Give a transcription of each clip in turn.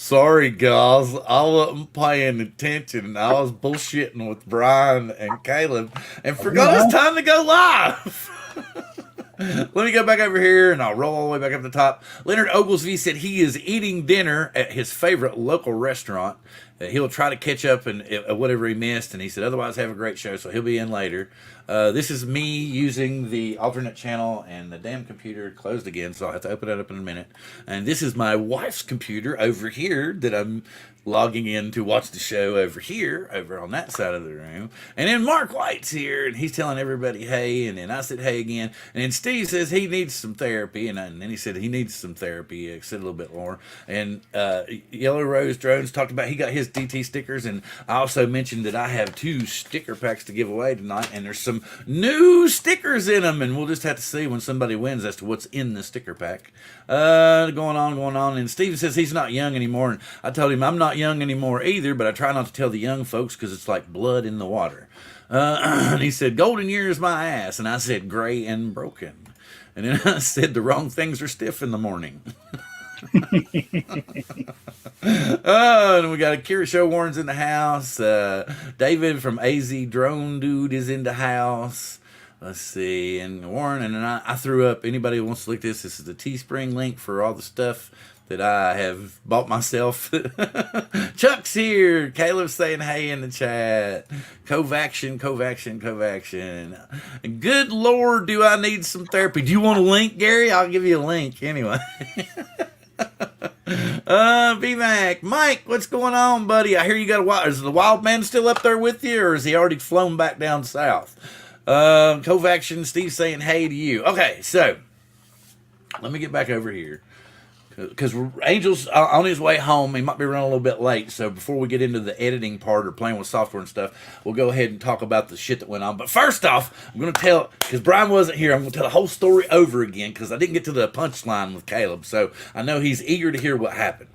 Sorry, guys. I wasn't paying attention and I was bullshitting with Brian and Caleb and You forgot it's know, time to go live. Let me go back over here and I'll roll all the way back up the top. Leonard Oglesby said he is eating dinner at his favorite local restaurant. He'll try to catch up and whatever he missed. And he said, otherwise, have a great show. So he'll be in later. This is me using the alternate channel and the damn computer closed again. So I'll have to open it up in a minute. And this is my wife's computer over here that I'm logging in to watch the show over on that side of the room. And then Mark White's here and he's telling everybody hey, and then I said hey again. And then Steve says he needs some therapy, and then he said he needs some therapy. I said a little bit more. And Yellow Rose Drones talked about he got his DT stickers, and I also mentioned that I have 2 sticker packs to give away tonight, and there's some new stickers in them, and we'll just have to see when somebody wins as to what's in the sticker pack. Going on, and Steve says he's not young anymore, and I told him I'm not young anymore either, but I try not to tell the young folks because it's like blood in the water. And he said, golden years my ass, and I said gray and broken. And then I said the wrong things are stiff in the morning. And we got Akira Show Warren's in the house. David from AZ Drone Dude is in the house. Let's see. And Warren, and then I threw up. Anybody who wants to look at this, this is the Teespring link for all the stuff that I have bought myself. Chuck's here. Caleb's saying hey in the chat. Covaction. Good Lord, do I need some therapy? Do you want a link, Gary? I'll give you a link anyway. B-Mac. Mike, what's going on, buddy? I hear you got a wild... Is the wild man still up there with you, or is he already flown back down south? Covaction, Steve saying hey to you. Okay, so let me get back over here. Because Angel's on his way home. He might be running a little bit late. So before we get into the editing part or playing with software and stuff, we'll go ahead and talk about the shit that went on. But first off, I'm going to tell, because Brian wasn't here, I'm going to tell the whole story over again because I didn't get to the punchline with Caleb. So I know he's eager to hear what happened.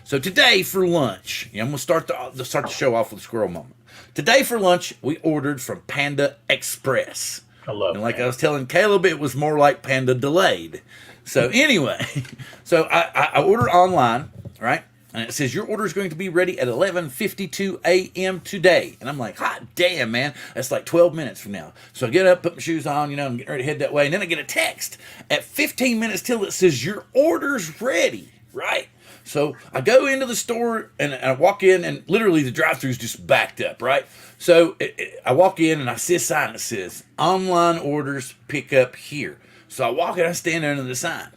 So today for lunch, I'm going to start the show off with a squirrel moment. Today for lunch, we ordered from Panda Express. I love it. And like I was telling Caleb, it was more like Panda Delayed. So anyway, so I ordered online, right? And it says your order is going to be ready at 11:52 a.m. today. And I'm like, hot damn, man. That's like 12 minutes from now. So I get up, put my shoes on, I'm getting ready to head that way. And then I get a text at 15 minutes till it says your order's ready, right? So I go into the store and I walk in and literally the drive-thru's just backed up, right? So I walk in and I see a sign that says online orders pick up here. So I walk and I stand under the sign.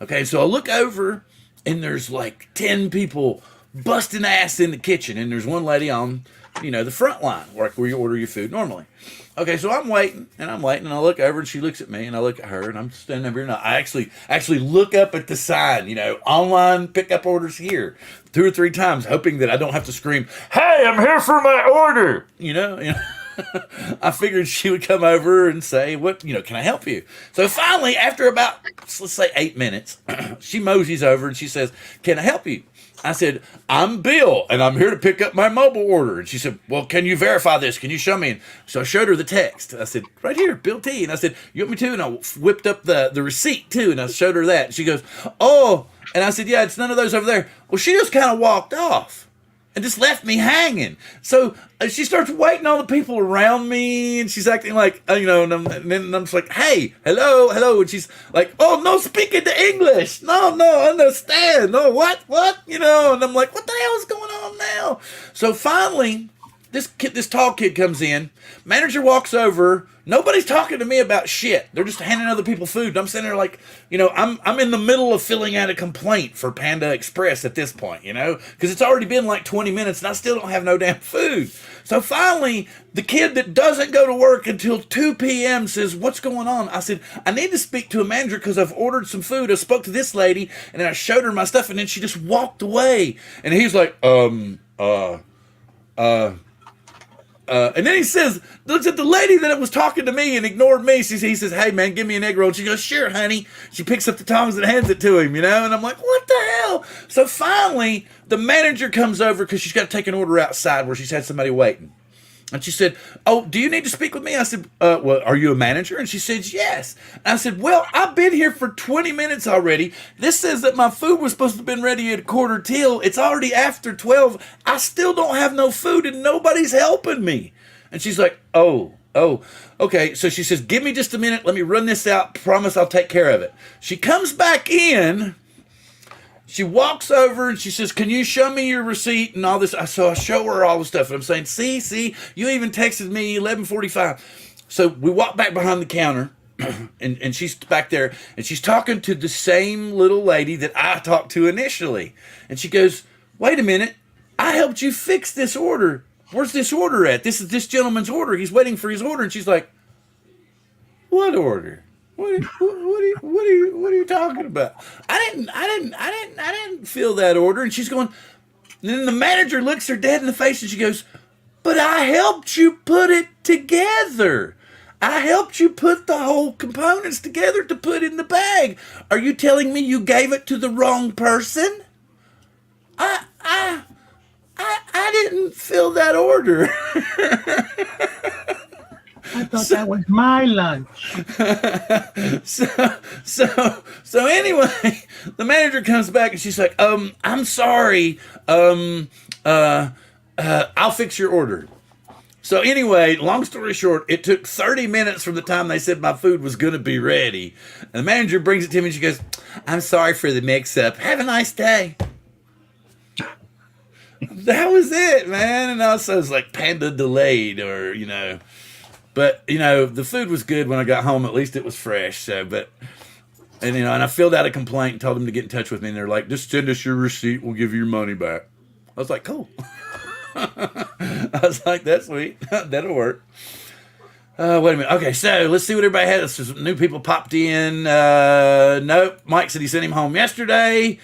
Okay, so I look over and there's like 10 people busting ass in the kitchen. And there's one lady on, the front line where you order your food normally. Okay, so I'm waiting and I look over and she looks at me and I look at her and I'm standing over here and I actually look up at the sign, online pickup orders here 2 or 3 times, hoping that I don't have to scream, hey, I'm here for my order, I figured she would come over and say, what, can I help you? So finally, after about, let's say 8 minutes, she moseys over and she says, can I help you? I said, I'm Bill, and I'm here to pick up my mobile order. And she said, well, can you verify this? Can you show me? And so I showed her the text. I said, right here, Bill T. And I said, you want me to? And I whipped up the receipt, too, and I showed her that. And she goes, oh. And I said, yeah, it's none of those over there. Well, she just kind of walked off and just left me hanging. So she starts waiting on the people around me, and she's acting like, and then I'm just like, hey, hello. And she's like, oh, no speaking to English. No, understand. No, what? And I'm like, what the hell is going on now? So finally, this tall kid comes in. Manager walks over. Nobody's talking to me about shit. They're just handing other people food. And I'm sitting there like, I'm in the middle of filling out a complaint for Panda Express at this point, because it's already been like 20 minutes and I still don't have no damn food. So finally, the kid that doesn't go to work until 2 p.m. says, what's going on? I said, I need to speak to a manager because I've ordered some food. I spoke to this lady and then I showed her my stuff and then she just walked away. And he's like, and then he says, looks at the lady that was talking to me and ignored me. He says, hey, man, give me an egg roll. And she goes, sure, honey. She picks up the tongs and hands it to him, and I'm like, what the hell? So finally, the manager comes over because she's got to take an order outside where she's had somebody waiting. And she said, "Oh, do you need to speak with me?" I said, "Well, are you a manager?" And she said, "Yes." And I said, "Well, I've been here for 20 minutes already. This says that my food was supposed to have been ready at 1:45. It's already after 12. I still don't have no food and nobody's helping me." And she's like, "Oh, okay." So she says, "Give me just a minute. Let me run this out. Promise I'll take care of it." She comes back in. She walks over and she says, "Can you show me your receipt and all this?" So I show her all the stuff. And I'm saying, see, you even texted me 11:45. So we walk back behind the counter and she's back there and she's talking to the same little lady that I talked to initially. And she goes, "Wait a minute. I helped you fix this order. Where's this order at? This is this gentleman's order. He's waiting for his order." And she's like, "What order? What are you talking about? I didn't fill that order." And she's going, and then the manager looks her dead in the face and she goes, "But I helped you put it together. I helped you put the whole components together to put in the bag. Are you telling me you gave it to the wrong person? I didn't fill that order." I thought that was my lunch. So anyway, the manager comes back and she's like, "I'm sorry. I'll fix your order." So anyway, long story short, it took 30 minutes from the time they said my food was going to be ready. And the manager brings it to me and she goes, "I'm sorry for the mix-up. Have a nice day." That was it, man. And also it's like panda delayed or, But, the food was good when I got home. At least it was fresh. So, and I filled out a complaint and told them to get in touch with me. And they're like, "Just send us your receipt. We'll give you your money back." I was like, "Cool." I was like, "That's sweet. That'll work." Wait a minute. Okay, so let's see what everybody had. Some new people popped in. Nope. Mike said he sent him home yesterday.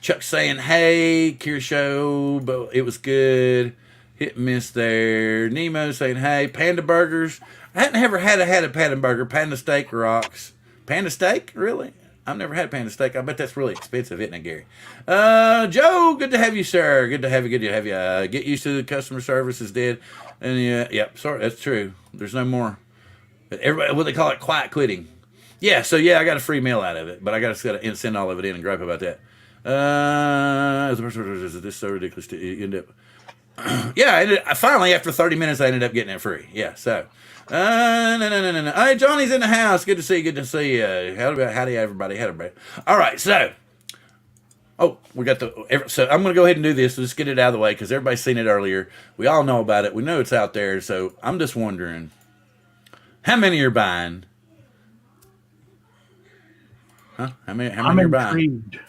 Chuck saying, "Hey, Kira show, but it was good. Hit and miss there." Nemo saying, "Hey, Panda Burgers. I hadn't ever had a Panda Burger. Panda Steak rocks." Panda Steak? Really? I've never had Panda Steak. I bet that's really expensive, isn't it, Gary? Joe, good to have you, sir. Good to have you. Get used to the customer service is dead. And yeah, sorry, that's true. There's no more. Everybody, what they call it, quiet quitting. Yeah, so yeah, I got a free meal out of it, but I got to send all of it in and gripe about that. This is so ridiculous to end up. Yeah, finally, after 30 minutes, I ended up getting it free. Yeah, so. No. Hey, Johnny's in the house. Good to see you. Howdy, everybody. All right, so. Oh, we got so I'm going to go ahead and do this. Let's get it out of the way because everybody's seen it earlier. We all know about it. We know it's out there. So I'm just wondering, how many are buying? Huh? How many are buying? Intrigued.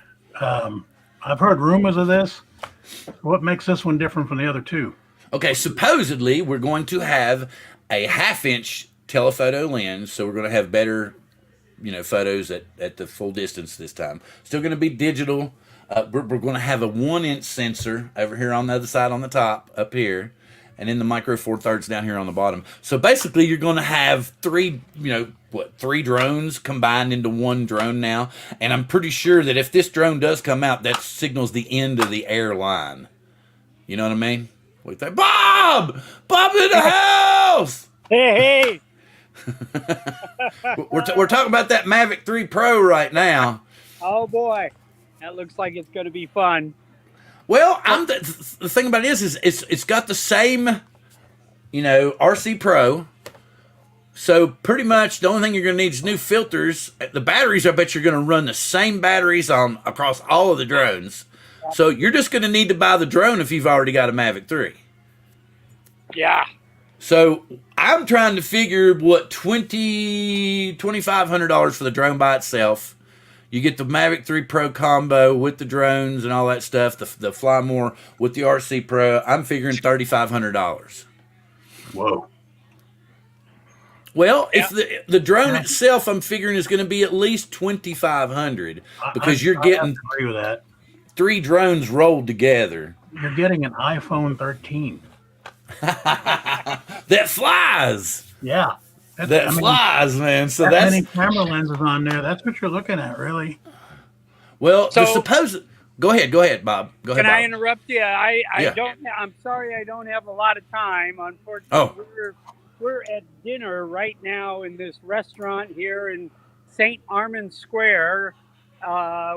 I've heard rumors of this. What makes this one different from the other two? Okay, supposedly we're going to have a 1/2-inch telephoto lens, so we're going to have better, photos at the full distance this time. Still going to be digital. We're going to have a 1-inch sensor over here on the other side on the top, up here, and then the micro four thirds down here on the bottom. So basically, you're going to have three drones combined into one drone now. And I'm pretty sure that if this drone does come out, that signals the end of the airline. You know what I mean? What do you think? Bob in the house. Hey. We're talking about that Mavic 3 Pro right now. Oh boy, that looks like it's going to be fun. Well, the thing about it is it's got the same, RC Pro. So pretty much the only thing you're going to need is new filters. The batteries, I bet you're going to run the same batteries across all of the drones. So you're just going to need to buy the drone if you've already got a Mavic 3. Yeah. So I'm trying to figure what $2,500 for the drone by itself. You get the Mavic 3 Pro combo with the drones and all that stuff, the Fly More with the RC Pro. I'm figuring $3,500. Whoa. Well, if the drone itself, I'm figuring is going to be at least $2,500 because you're getting agree with that. 3 drones rolled together. You're getting an iPhone 13. That flies. Yeah. Flies, man. So that's many camera lenses on there. That's what you're looking at, really. Well, so, suppose. Go ahead, Bob. Go ahead, Can I Bob. interrupt you? I Yeah. don't. I'm sorry, I don't have a lot of time. Unfortunately, Oh. we're at dinner right now in this restaurant here in St. Armand Square,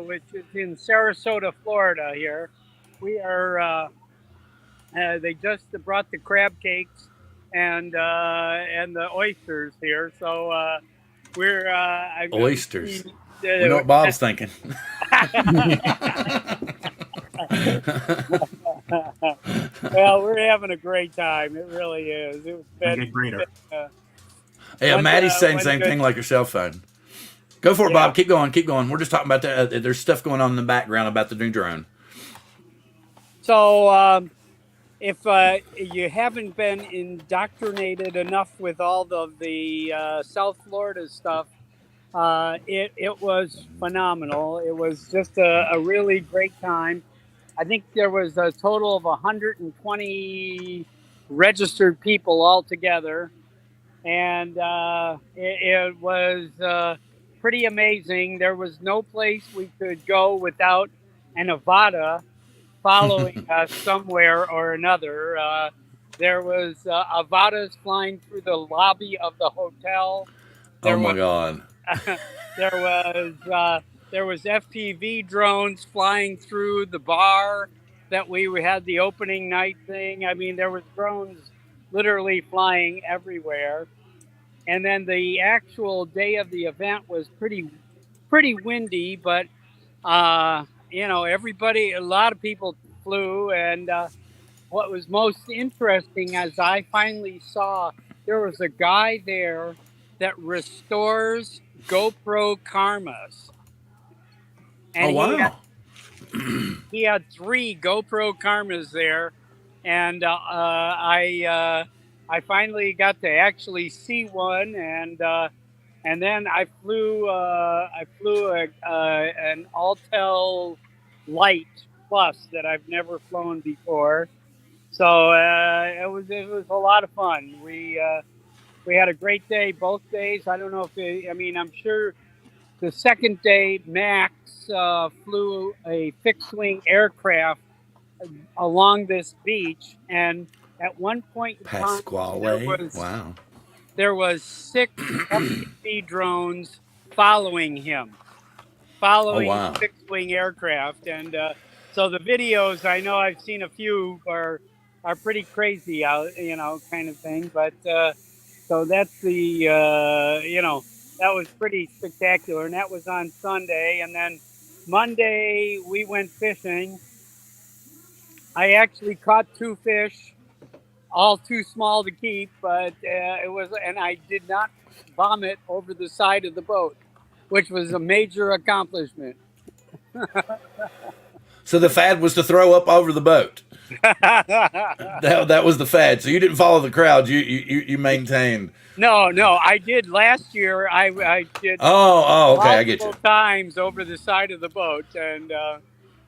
which is in Sarasota, Florida. Here, we are. They just brought the crab cakes and the oysters here, so we're. Oysters. We know Uh, what Bob's thinking. well, we're having a great time. It really is. It was Make it greater. Yeah, Maddie's saying one same good- thing like your cell phone. Go for it, Yeah. Bob. Keep going. Keep going. We're just talking about that. There's stuff going on in the background about the new drone. So, if you haven't been indoctrinated enough with all of the South Florida stuff, it was phenomenal. It was just a really great time. I think there was a total of 120 registered people altogether, and it was pretty amazing. There was no place we could go without an Avada following us somewhere or another. There was Avadas flying through the lobby of the hotel. Oh my God. There was FPV drones flying through the bar that we had the opening night thing. I mean, there was drones literally flying everywhere. And then the actual day of the event was pretty windy, but a lot of people flew. And what was most interesting, as I finally saw, there was a guy there that restores GoPro karmas. And Oh wow. he had 3 GoPro karmas there, and I finally got to actually see one, and then I flew an Altel Light Plus that I've never flown before, so it was a lot of fun. We had a great day both days. I don't know if I'm sure. The second day, Max flew a fixed-wing aircraft along this beach, and at one point in time, Pasquale. Wow. there was 6 FPV drones following him, the fixed-wing aircraft, and so the videos, I know I've seen a few, are pretty crazy out, kind of thing, but so that's the that was pretty spectacular, and that was on Sunday. And then Monday we went fishing. I actually caught 2 fish, all too small to keep, but and I did not vomit over the side of the boat, which was a major accomplishment. So the fad was to throw up over the boat. That was the fad. So you didn't follow the crowd. You maintained. No, I did last year. I did. Oh, okay, I get you. Multiple times over the side of the boat, and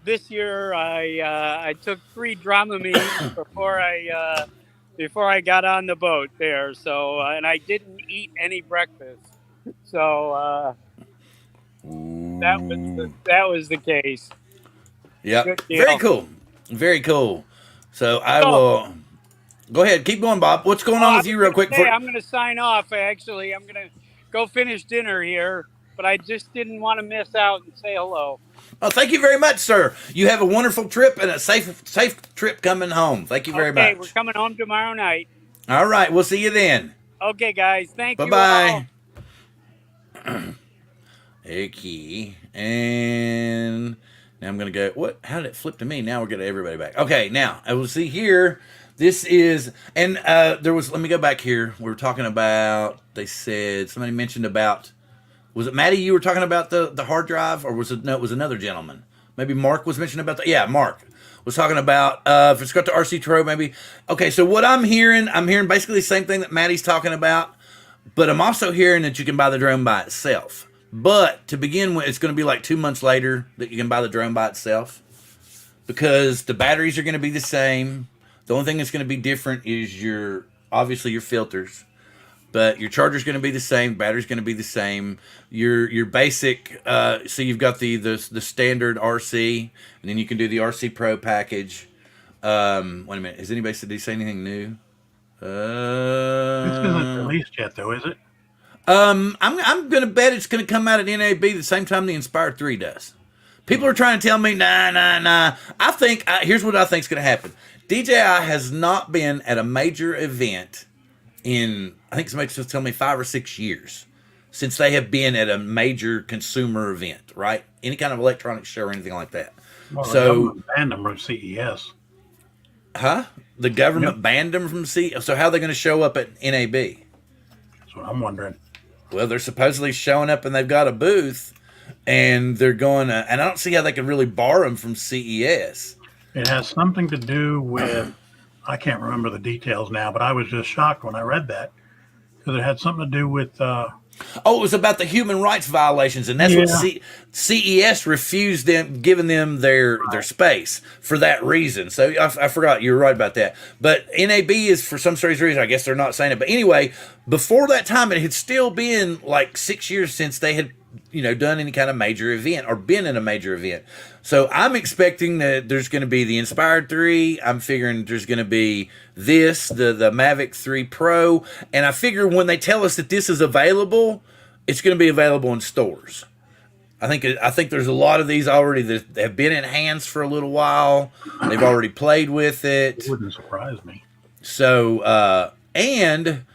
this year I took 3 Dramamine before I got on the boat there. So and I didn't eat any breakfast. So that was the case. Yeah, very cool, very cool. So I will go ahead, keep going, Bob. What's going on with you, real quick? I'm going to sign off. Actually, I'm going to go finish dinner here, but I just didn't want to miss out and say hello. Oh, thank you very much, sir. You have a wonderful trip and a safe trip coming home. Thank you very much. Okay, we're coming home tomorrow night. All right, we'll see you then. Okay, guys. Thank you. Bye bye. Okay, and now I'm gonna go. What? How did it flip to me? Now we're getting everybody back. Okay, now I will see here. This is, and there was. Let me go back here. We were talking about. They said somebody mentioned about. Was it Maddie? You were talking about the hard drive, or was it? No, it was another gentleman. Maybe Mark was mentioning about that. Yeah, Mark was talking about if it's got the RC Pro, maybe. Okay, so what I'm hearing basically the same thing that Maddie's talking about, but I'm also hearing that you can buy the drone by itself. But to begin with, it's going to be like 2 months later that you can buy the drone by itself, because the batteries are going to be the same. The only thing that's going to be different is obviously your filters. but your charger's going to be the same, battery's going to be the same. Your basic, so you've got the standard RC, and then you can do the RC Pro package. Wait a minute, has anybody said, did he say anything new? This isn't released yet, though, is it? I'm gonna bet it's gonna come out at NAB the same time the Inspire 3 does. People are trying to tell me, nah. I think, here's what I think's gonna happen. DJI has not been at a major event in, I think somebody was telling me 5 or 6 years since they have been at a major consumer event, right? Any kind of electronics show or anything like that. Well, So, the government banned them from CES. huh? The government banned them from So how are they going to show up at NAB? That's what I'm wondering. Well, they're supposedly showing up and they've got a booth, and they're going to, and I don't see how they could really bar them from CES. It has something to do with, I can't remember the details now, but I was just shocked when I read that because it had something to do with. Oh, it was about the human rights violations, and that's what CES refused them, giving them their space for that reason. So I forgot, you were right about that. But NAB is, for some strange reason, I guess they're not saying it. But anyway, before that time, it had still been like 6 years since they had, done any kind of major event or been in a major event. So I'm expecting that there's going to be the Inspired 3. I'm figuring there's going to be the Mavic 3 Pro. And I figure when they tell us that this is available, it's going to be available in stores. I think there's a lot of these already that have been in hands for a little while. They've already played with it. It wouldn't surprise me. So, and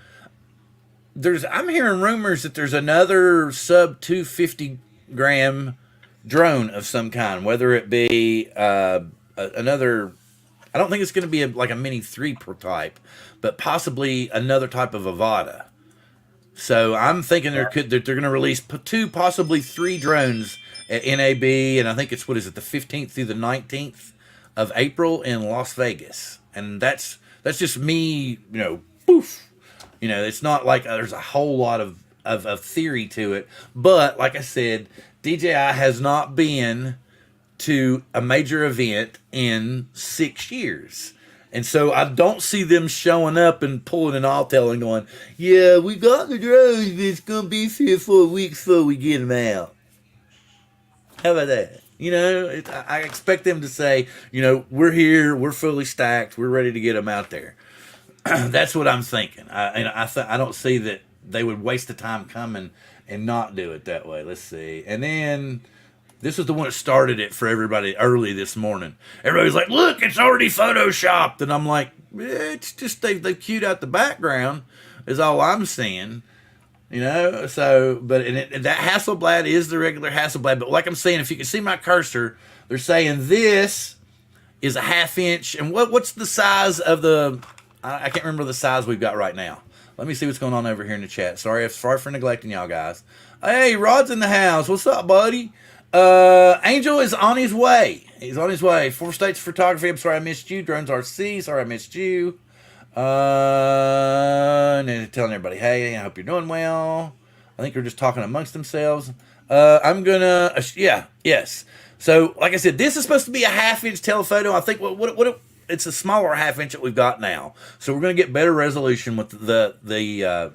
I'm hearing rumors that there's another sub 250 gram drone of some kind, whether it be another, I don't think it's going to be like a Mini 3 type, but possibly another type of Avata. So I'm thinking that they're going to release 2, possibly 3 drones at NAB, and I think it's, the 15th through the 19th of April in Las Vegas. And that's just me, poof. It's not like there's a whole lot of theory to it. But like I said, DJI has not been to a major event in 6 years. And so I don't see them showing up and pulling an Autel and going, yeah, we got the drones, but it's going to be 3 or 4 weeks before we get them out. How about that? I expect them to say, we're here, we're fully stacked, we're ready to get them out there. That's what I'm thinking. I don't see that they would waste the time coming and not do it that way. Let's see. And then this was the one that started it for everybody early this morning. Everybody's like, look, it's already photoshopped. And I'm like, it's just they've queued out the background is all I'm seeing. So, but that Hasselblad is the regular Hasselblad. But like I'm saying, if you can see my cursor, they're saying this is a 1/2 inch. And what's the size of the... I can't remember the size we've got right now. Let me see what's going on over here in the chat. Sorry for neglecting y'all guys. Hey, Rod's in the house. What's up, buddy? Angel is on his way. He's on his way. 4 States Photography. I'm sorry I missed you. Drones RC. Sorry I missed you. And then telling everybody, hey, I hope you're doing well. I think they're just talking amongst themselves. I'm gonna, yes. So, like I said, this is supposed to be a 1/2 inch telephoto. I think it's a smaller 1/2 inch that we've got now. So we're gonna get better resolution with the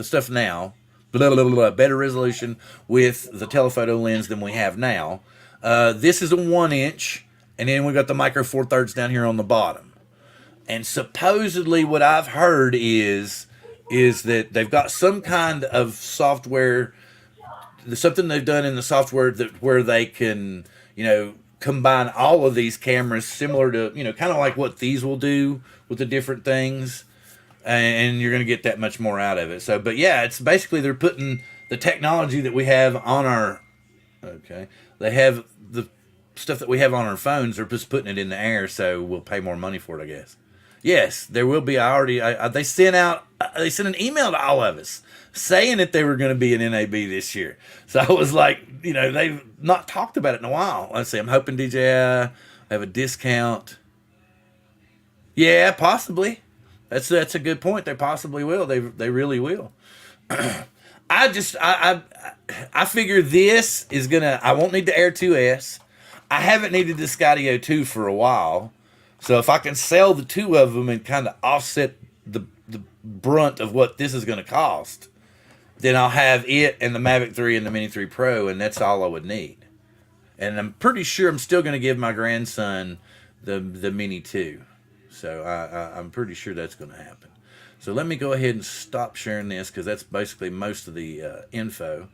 stuff now. Better resolution with the telephoto lens than we have now. This is a 1 inch, and then we got the micro 4/3 down here on the bottom. And supposedly, what I've heard is that they've got some kind of software, something they've done in the software where they can, combine all of these cameras, similar to, kind of like what these will do with the different things. And you're going to get that much more out of it. So, but yeah, it's basically they're putting the technology that we have on our, they have the stuff that we have on our phones, they're just putting it in the air, so we'll pay more money for it, I guess. Yes, there will be. They sent an email to all of us saying that they were going to be in NAB this year. So I was like, they've not talked about it in a while. Let's see, I'm hoping DJI have a discount. Yeah, possibly. That's a good point. They possibly will. They really will. I figure this is gonna. I won't need the Air 2S. I haven't needed the Skydio 2 for a while. So if I can sell the 2 of them and kind of offset the brunt of what this is going to cost, then I'll have it and the Mavic 3 and the Mini 3 Pro, and that's all I would need. And I'm pretty sure I'm still going to give my grandson the Mini 2. So I'm pretty sure that's going to happen. So let me go ahead and stop sharing this because that's basically most of the info.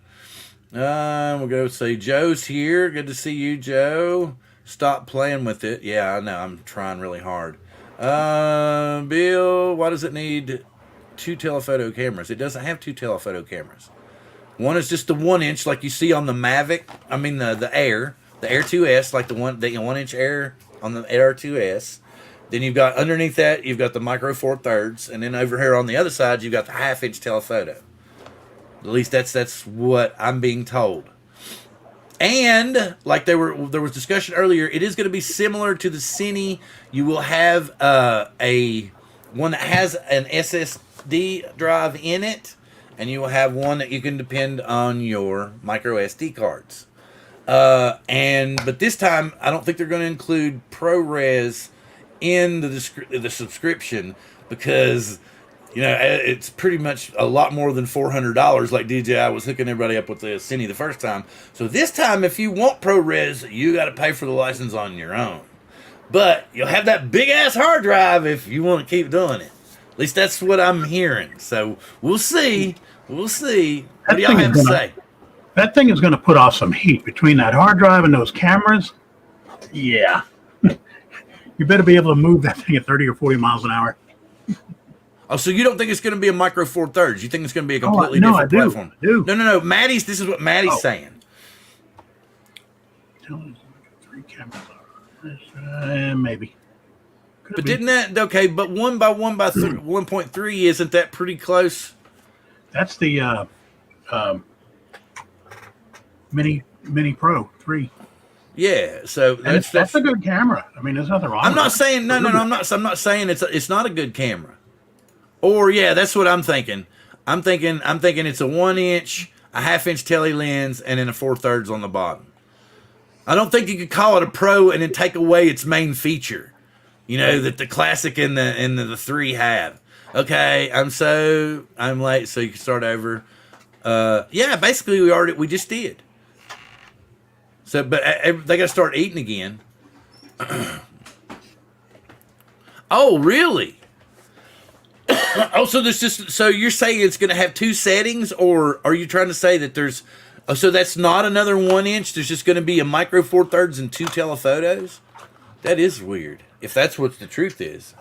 We'll go say Joe's here. Good to see you, Joe. Stop playing with it. Yeah, I know. I'm trying really hard. Bill, why does it need 2 telephoto cameras? It doesn't have 2 telephoto cameras. One is just the 1-inch like you see on the Mavic. I mean the Air 2S, like the 1-inch Air on the Air 2S. Then you've got underneath that, you've got the Micro Four Thirds, and then over here on the other side, you've got the 1/2-inch telephoto. At least that's what I'm being told. And like there was discussion earlier, it is going to be similar to the Cine. You will have a one that has an SSD drive in it, and you will have one that you can depend on your micro SD cards. But this time, I don't think they're going to include ProRes in the subscription because it's pretty much a lot more than $400 like DJI was hooking everybody up with the Cine the first time. So this time, if you want ProRes, you got to pay for the license on your own. But you'll have that big ass hard drive if you want to keep doing it. At least that's what I'm hearing. So we'll see. What do y'all have to say? That thing is going to put off some heat between that hard drive and those cameras. Yeah. You better be able to move that thing at 30 or 40 miles an hour. Oh, so you don't think it's going to be a Micro Four Thirds? You think it's going to be a completely different platform? I do. No. This is what Maddie's saying. Tell us 3 cameras. Maybe. But didn't that, okay, but 1 by 1 by 1.3, isn't that pretty close? That's the Mini Pro 3. Yeah, so that's a good camera. I mean, there's nothing wrong. I'm not saying no. I'm not saying it's not a good camera. Or yeah, that's what I'm thinking. I'm thinking it's a 1-inch, a 1/2-inch tele lens, and then a 4/3 on the bottom. I don't think you could call it a Pro and then take away its main feature. That the Classic and the 3 have. Okay, I'm late, so you can start over. Yeah, basically we just did. So, but they got to start eating again. Oh, really? Oh, so you're saying it's going to have 2 settings, or are you trying to say that there's? Oh, so that's not another 1-inch. There's just going to be a Micro Four Thirds and 2 telephotos. That is weird. If that's what the truth is.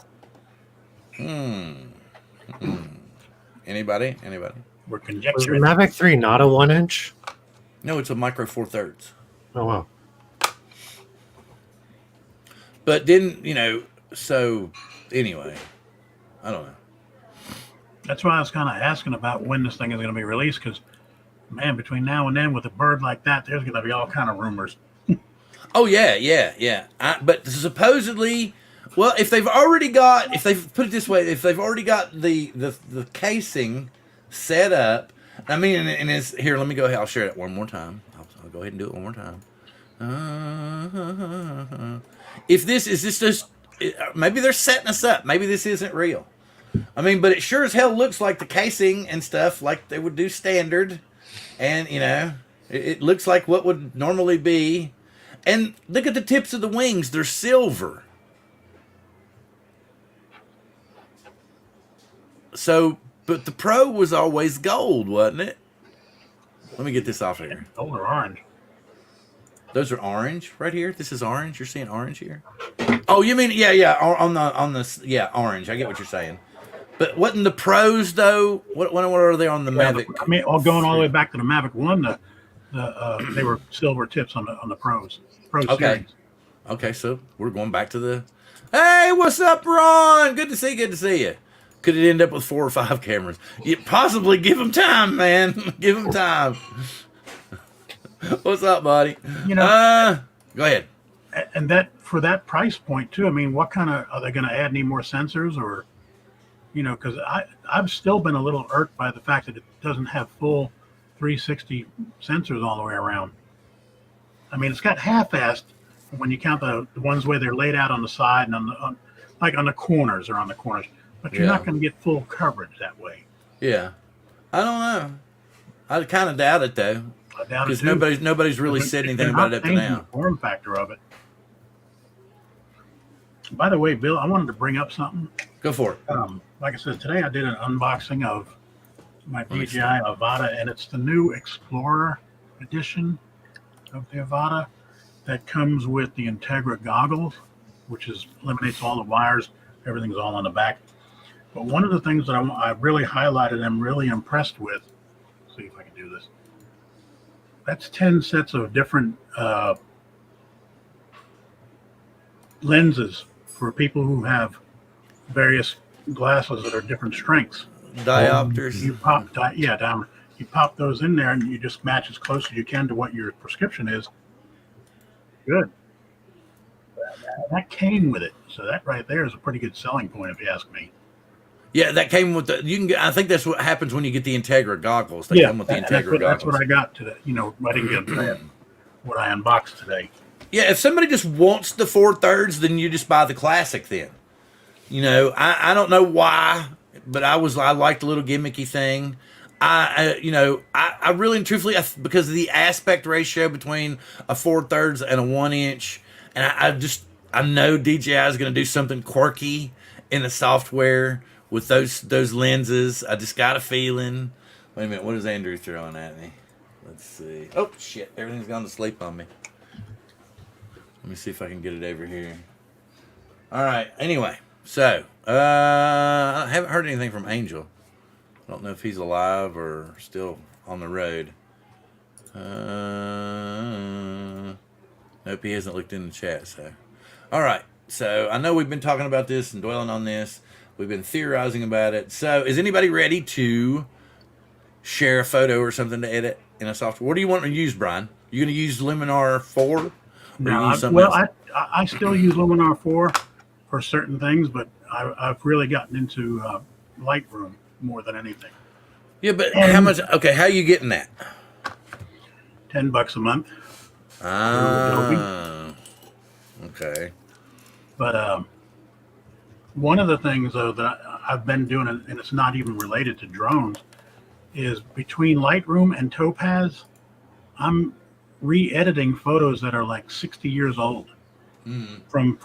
Anybody? We're Was the conjecturing. Mavic 3 not a 1-inch? No, it's a Micro Four Thirds. Oh, wow. But then, so anyway, I don't know. That's why I was kind of asking about when this thing is going to be released, because, man, between now and then with a bird like that, there's going to be all kind of rumors. Oh, yeah. But supposedly, well, if they've already got the casing set up, I mean, and it's, here, let me go ahead, I'll share it one more time. I'll go ahead and do it one more time. If this is just, maybe they're setting us up. Maybe this isn't real. I mean, but it sure as hell looks like the casing and stuff like they would do standard. And, it looks like what would normally be. And look at the tips of the wings. They're silver. So, but the Pro was always gold, wasn't it? Let me get this off here. Gold or orange? Those are orange right here. This is orange. You're seeing orange here. Oh, you mean yeah on the orange. I get what you're saying. But wasn't the Pros though? What are they on the Mavic? I mean, going all the way back to the Mavic 1, they were silver tips on the Pros. Pro series. Okay, so we're going back to the. Hey, what's up, Ron? Good to see you. Could it end up with 4 or 5 cameras? You possibly give them time, man. Give them time. What's up, buddy? Go ahead. And that for that price point too. I mean, what kind of, are they going to add any more sensors, or, because I've still been a little irked by the fact that it doesn't have full 360 sensors all the way around. I mean, it's got half-assed when you count the ones where they're laid out on the side and on the corners or on the corners. but you're not going to get full coverage that way. Yeah. I don't know. I kind of doubt it though, I doubt it because too. nobody's really said anything about it up to Changing now. the form factor of it. By the way, Bill, I wanted to bring up something. Go for it. Like I said, today I did an unboxing of my Let me DJI Avata, and it's the new Explorer edition of the Avata that comes with the Integra goggles, which eliminates all the wires. Everything's all on the back. But one of the things that I really highlighted, I'm really impressed with. Let's see if I can do this. That's 10 sets of different lenses for people who have various glasses that are different strengths. Diopters. You pop, you pop those in there, and you just match as close as you can to what your prescription is. Good. That came with it, so that right there is a pretty good selling point, if you ask me. Yeah, that came with the. You can get. I think that's what happens when you get the Integra goggles. They come with the Integra goggles. That's what I got today. I didn't get what I unboxed today. Yeah, if somebody just wants the 4/3, then you just buy the classic. Then, I don't know why, but I liked the little gimmicky thing. I really and truthfully, because of the aspect ratio between a 4/3 and a 1-inch, and I know DJI is going to do something quirky in the software with those lenses. I just got a feeling. Wait a minute, what is Andrew throwing at me? Let's see. Oh shit, everything's gone to sleep on me. Let me see if I can get it over here. All right. Anyway, so I haven't heard anything from Angel. I don't know if he's alive or still on the road. Nope, he hasn't looked in the chat. So, all right. So I know we've been talking about this and dwelling on this. We've been theorizing about it. So, is anybody ready to share a photo or something to edit in a software? What do you want to use, Brian? You going to use Luminar 4? No, I still use Luminar 4 for certain things, but I've really gotten into Lightroom more than anything. Yeah, but how much? Okay, how are you getting that? $10 a month. Okay. But one of the things, though, that I've been doing, and it's not even related to drones, is between Lightroom and Topaz, I'm re-editing photos that are like 60 years old. From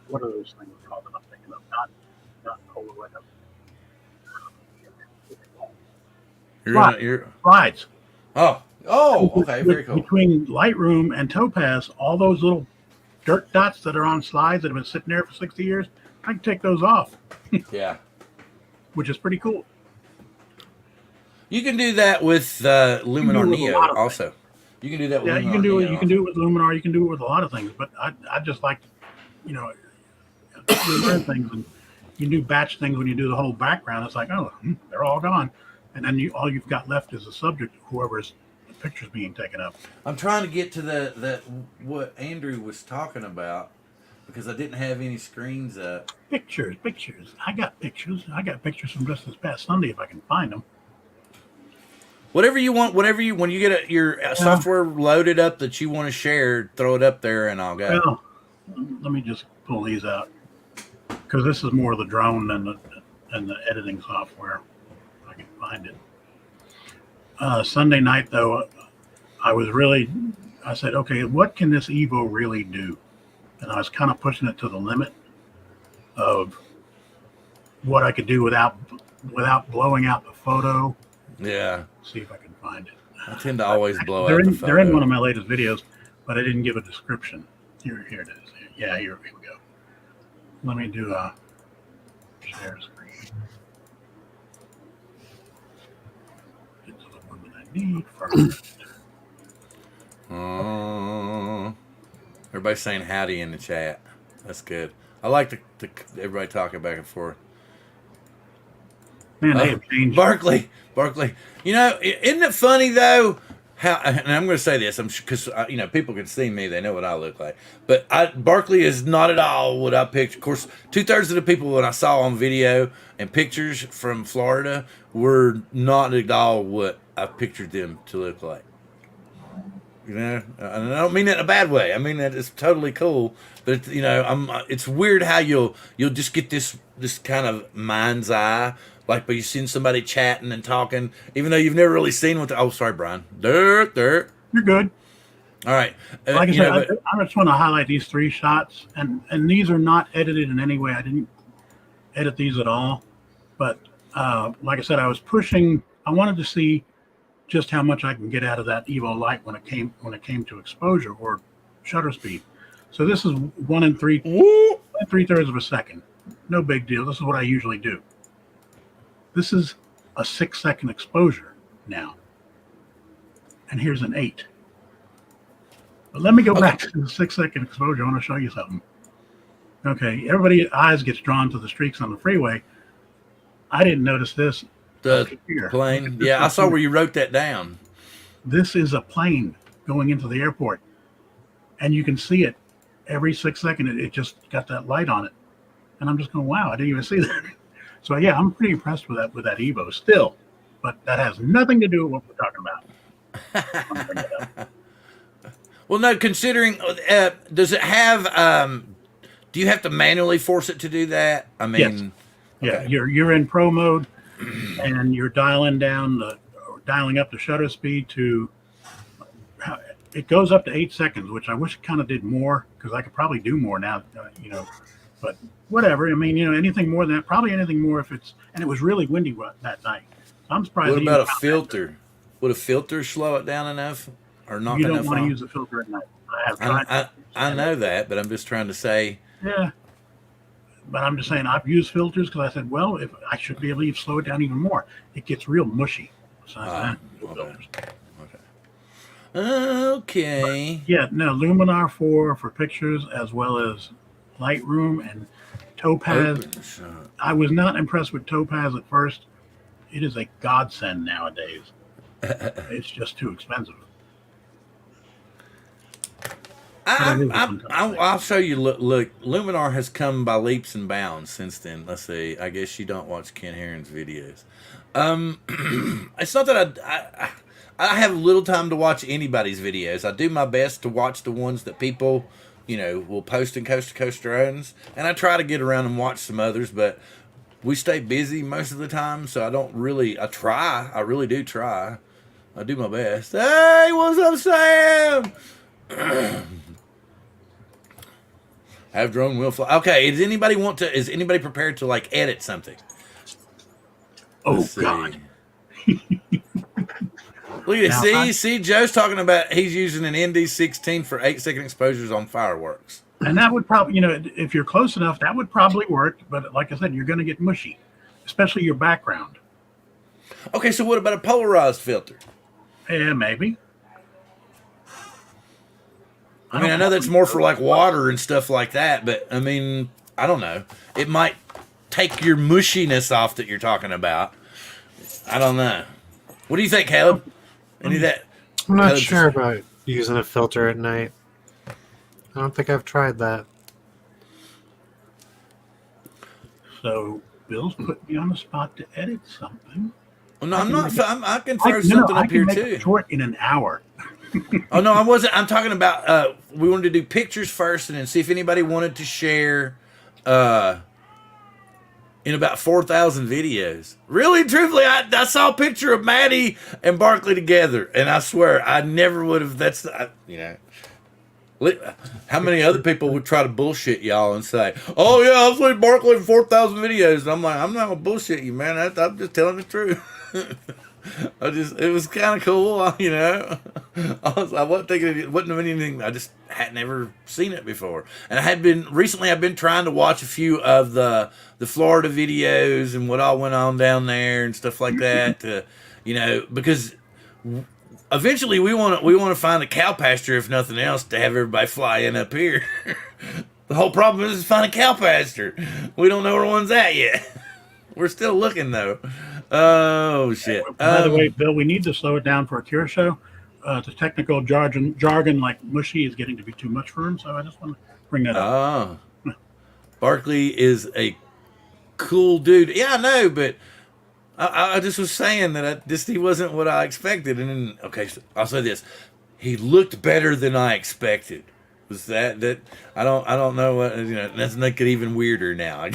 what are those things called that I'm thinking of? Not Polaroid. Slides. Oh, okay, very cool. Between Lightroom and Topaz, all those little dirt dots that are on slides that have been sitting there for 60 years, I can take those off. Yeah. Which is pretty cool. You can do that with Luminar Neo also. You can do that with Luminar you can do Neo it. You can do it with Luminar. You can do it with a lot of things. But I just like, learn things, and you do batch things when you do the whole background. It's like, oh, they're all gone, and then all you've got left is the subject, whoever's the picture's being taken up. I'm trying to get to the what Andrew was talking about because I didn't have any screens up. Pictures. I got pictures. I got pictures from just this past Sunday if I can find them. Whatever you want, when you get your software loaded up that you want to share, throw it up there and I'll go. Well, let me just pull these out because this is more of the drone than the editing software. If I can find it. Sunday night, though, I said, okay, what can this Evo really do? And I was kind of pushing it to the limit of what I could do without blowing out the photo. Yeah. See if I can find it. I tend to always blow out the photo. They're in one of my latest videos, but I didn't give a description. Here it is. Yeah, here we go. Let me do a share screen. Get to the one that I need first. Everybody's saying howdy in the chat. That's good. I like the everybody talking back and forth. Man, they have changed. Barkley. Isn't it funny though? And I'm going to say this, because people can see me, they know what I look like. But Barkley is not at all what I pictured. Of course, 2/3 of the people that I saw on video and pictures from Florida were not at all what I pictured them to look like. You know, and I don't mean that in a bad way. I mean that it's totally cool. But you know, it's weird how you'll just get this kind of mind's eye, like, but you've seen somebody chatting and talking, even though you've never really seen what. Oh, sorry, Brian. Dirt. You're good. All right. Like I you said, know, but, I just want to highlight these 3 shots, and these are not edited in any way. I didn't edit these at all, but like I said, I was pushing. I wanted to see just how much I can get out of that Evo light when it came to exposure or shutter speed. So this is 1 3/3 of a second. No big deal. This is what I usually do. This is a 6-second exposure now, and here's an 8. But let me go back to the 6-second exposure. I want to show you something. Okay, everybody's eyes gets drawn to the streaks on the freeway. I didn't notice this. the plane. Yeah, I saw where you wrote that down. This is a plane going into the airport, and you can see it every 6 seconds. It just got that light on it, and I'm just going, "Wow, I didn't even see that." So yeah, I'm pretty impressed with that Evo still, but that has nothing to do with what we're talking about. Well, no, considering, does it have, do you have to manually force it to do that? I mean, yes. Okay. Yeah, you're in pro mode, and you're dialing up the shutter speed to, it goes up to 8 seconds, which I wish it kind of did more, because I could probably do more now, but whatever. I mean, anything more than that, probably anything more if it's, and it was really windy that night. I'm surprised. What about a filter? Would a filter slow it down enough or knock enough off? You don't want to use a filter at night. I have tried. I know that, but I'm just trying to say. Yeah. But I'm just saying, I've used filters because I said, well, if I should be able to slow it down even more. It gets real mushy. So okay. But yeah, no, Luminar 4 for pictures as well as Lightroom and Topaz. I was not impressed with Topaz at first. It is a godsend nowadays. It's just too expensive. I'll show you. Look, Luminar has come by leaps and bounds since then. Let's see. I guess you don't watch Ken Heron's videos. It's not that I have little time to watch anybody's videos. I do my best to watch the ones that people, will post in Coast to Coast Drones, and I try to get around and watch some others, but we stay busy most of the time, so I don't really. I try. I really do try. I do my best. Hey, what's up, Sam? Have drone will fly. Okay, is anybody prepared to edit something? Oh God. Look at it. See, Joe's talking about he's using an ND16 for 8-second exposures on fireworks. And that would probably, if you're close enough, that would probably work. But like I said, you're going to get mushy, especially your background. Okay, so what about a polarized filter? Yeah, maybe. I mean, I know that's more for water and stuff like that, but I mean, I don't know. It might take your mushiness off that you're talking about. I don't know. What do you think, Caleb? Any of that? I'm not sure about using a filter at night. I don't think I've tried that. So Bill's put me on the spot to edit something. Well, no, I'm not. I can throw something up here too. It short in an hour. Oh no, I wasn't. I'm talking about. We wanted to do pictures first, and then see if anybody wanted to share. In about 4,000 videos. Really, truthfully, I saw a picture of Maddie and Barkley together, and I swear I never would have. How many other people would try to bullshit y'all and say, "Oh yeah, I've seen Barkley in 4,000 videos," and I'm like, I'm not gonna bullshit you, man. I'm just telling the truth. It was kind of cool, I wasn't thinking it wouldn't have been anything. I just had never seen it before, and I've been trying to watch a few of the Florida videos and what all went on down there and stuff like that. Because eventually we want to find a cow pasture, if nothing else, to have everybody fly in up here. The whole problem is to find a cow pasture. We don't know where one's at yet. We're still looking though. Oh shit! By the way, Bill, we need to slow it down for a Cure show. The technical jargon like mushy is getting to be too much for him, so I just want to bring that up. Oh, Barkley is a cool dude. Yeah, I know, but I just was saying that he wasn't what I expected. And then, okay, so I'll say this: He looked better than I expected. Was that I don't know what that's make it even weirder now.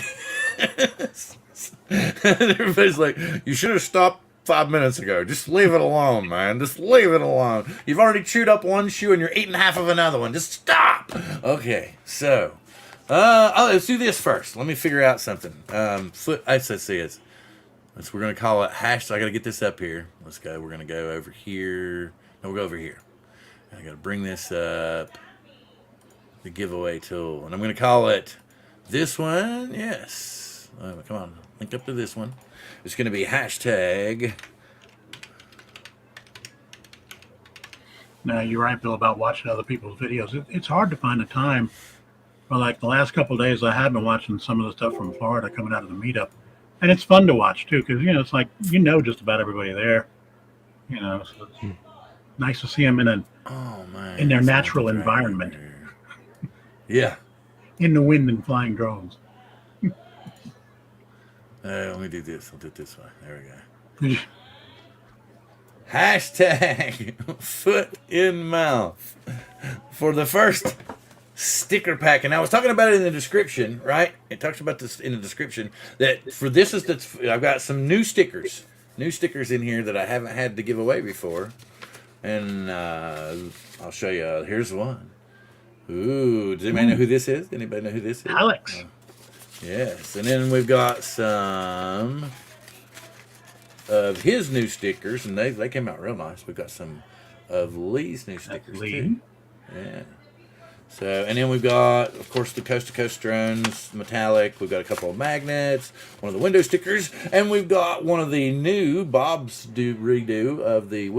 Everybody's like, you should have stopped 5 minutes ago. Just leave it alone, man. Just leave it alone. You've already chewed up one shoe and you're eating half of another one. Just stop. Okay, so let's do this first. Let me figure out something. Let's see it. We're gonna call it hash. So I gotta get this up here. Let's go. We're gonna go over here. No, we'll go over here. I gotta bring this up. The giveaway tool, and I'm gonna call it this one. Yes. Come on, link up to this one. It's gonna be hashtag. Now, you're right, Bill, about watching other people's videos. It's hard to find a time. But like the last couple of days, I have been watching some of the stuff from Florida coming out of the meetup, and it's fun to watch too, because it's like just about everybody there. So it's nice to see them in their natural environment. Yeah. In the wind and flying drones. Let me do this. I'll do it this way. There we go. Hashtag foot in mouth for the first sticker pack. And I was talking about it in the description, right? It talks about this in the description that for this I've got some new stickers in here that I haven't had to give away before. And I'll show you. Here's one. Ooh, does anybody know who this is? Anybody know who this is? Alex. Yes, and then we've got some of his new stickers, and they came out real nice. We've got some of Lee's new stickers too. Yeah. So, and then we've got, of course, the Coast to Coast drones, metallic. We've got a couple of magnets, one of the window stickers, and we've got one of the new Bob's redo of the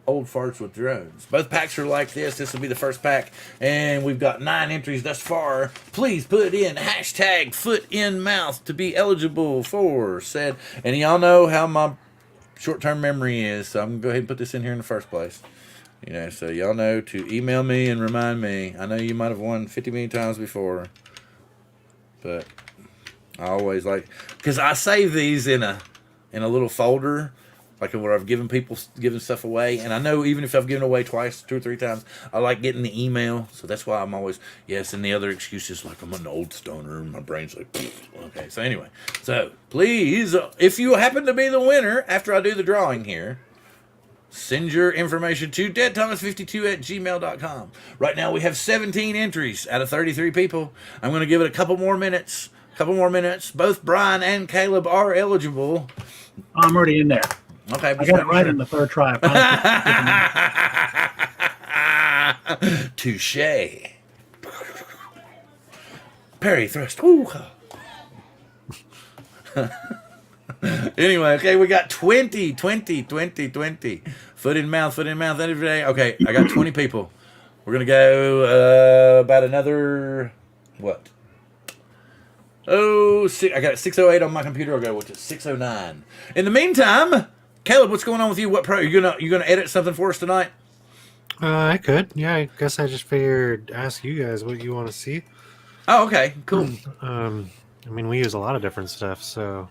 old farts with drones. Both packs are like this. This will be the first pack, and we've got 9 entries thus far. Please put in hashtag foot in mouth to be eligible for said. And y'all know how my short-term memory is, so I'm gonna go ahead and put this in here in the first place. So y'all know to email me and remind me. I know you might have won 50 million times before, but I always because I save these in a little folder. Like where I've given stuff away. And I know even if I've given away twice, 2 or 3 times, I like getting the email. So that's why I'm always, yes. And the other excuse is like I'm an old stoner and my brain's like, okay. So anyway, so please, if you happen to be the winner after I do the drawing here, send your information to deadthomas52@gmail.com. Right now we have 17 entries out of 33 people. I'm going to give it a couple more minutes. Both Brian and Caleb are eligible. I'm already in there. Okay, I got it right in the third try. Touche. Parry thrust. Ooh. Anyway, okay, we got 20. Foot in mouth every day. Okay, I got 20 people. We're going to go about another, what? I got 608 on my computer. I'll go to 609. In the meantime, Caleb, what's going on with you? What pro? You gonna edit something for us tonight? I could. Yeah, I guess I just figured ask you guys what you want to see. Oh, okay, cool. We use a lot of different stuff, so.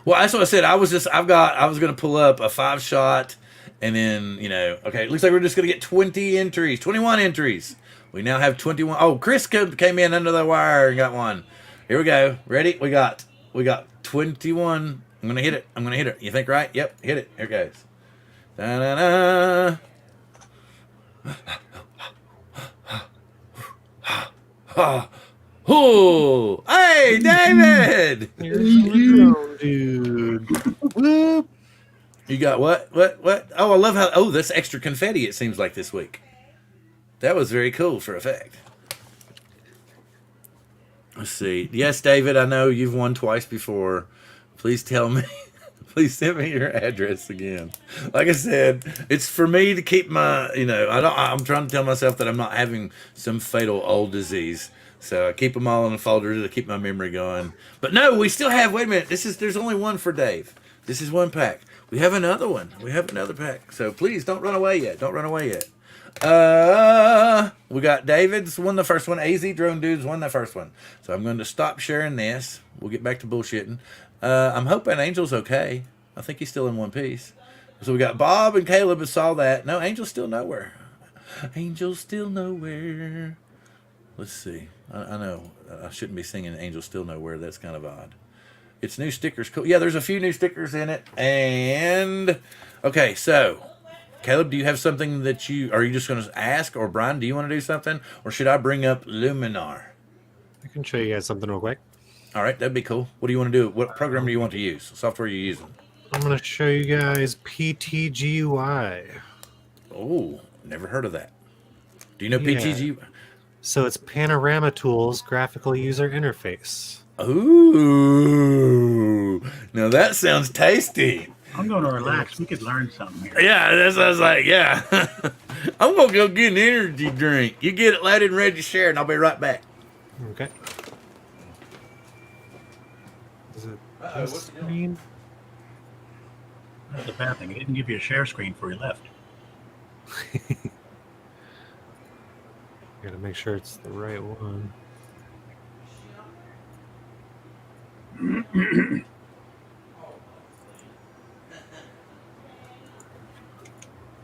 Well, that's what I said. I was gonna pull up a 5-shot, and then okay, it looks like we're just gonna get 21 entries. We now have 21. Oh, Chris came in under the wire and got one. Here we go. Ready? We got 21. I'm gonna hit it. You think right? Yep. Hit it. Here it goes. Da-da-da. Oh, hey, David! Here's the drone, dude. Whoop. You got what? Oh, I love how. Oh, that's extra confetti. It seems like this week. That was very cool for a fact. Let's see. Yes, David, I know you've won twice before. Please tell me. Please send me your address again. Like I said, it's for me to keep my, I'm trying to tell myself that I'm not having some fatal old disease. So I keep them all in a folder to keep my memory going. But no, we still have, wait a minute. There's only one for Dave. This is one pack. We have another one. We have another pack. So please don't run away yet. We got David's won the first one. AZ Drone Dudes won the first one. So I'm going to stop sharing this. We'll get back to bullshitting. I'm hoping Angel's okay. I think he's still in one piece. So we got Bob and Caleb who saw that. No, Angel's still nowhere. Angel's still nowhere. Let's see. I know I shouldn't be singing Angel's still nowhere. That's kind of odd. It's new stickers. Cool. Yeah, there's a few new stickers in it. And okay, so Caleb, do you have something that are you just going to ask, or Brian, do you want to do something, or should I bring up Luminar? I can show you guys something real quick. All right, that'd be cool. What do you want to do? What program do you want to use? What software are you using? I'm going to show you guys PTGUI. Oh, never heard of that. Do you know Yeah. PTG? So it's Panorama Tools Graphical User Interface. Ooh, now that sounds tasty. I'm going to relax. We could learn something here. Yeah, that's what I was like. Yeah, I'm gonna go get an energy drink. You get it loaded and ready to share, and I'll be right back. Okay. Is it Uh-oh, this what's it doing? screen? That's the bad thing. It didn't give you a share screen before you left. Gotta make sure it's the right one.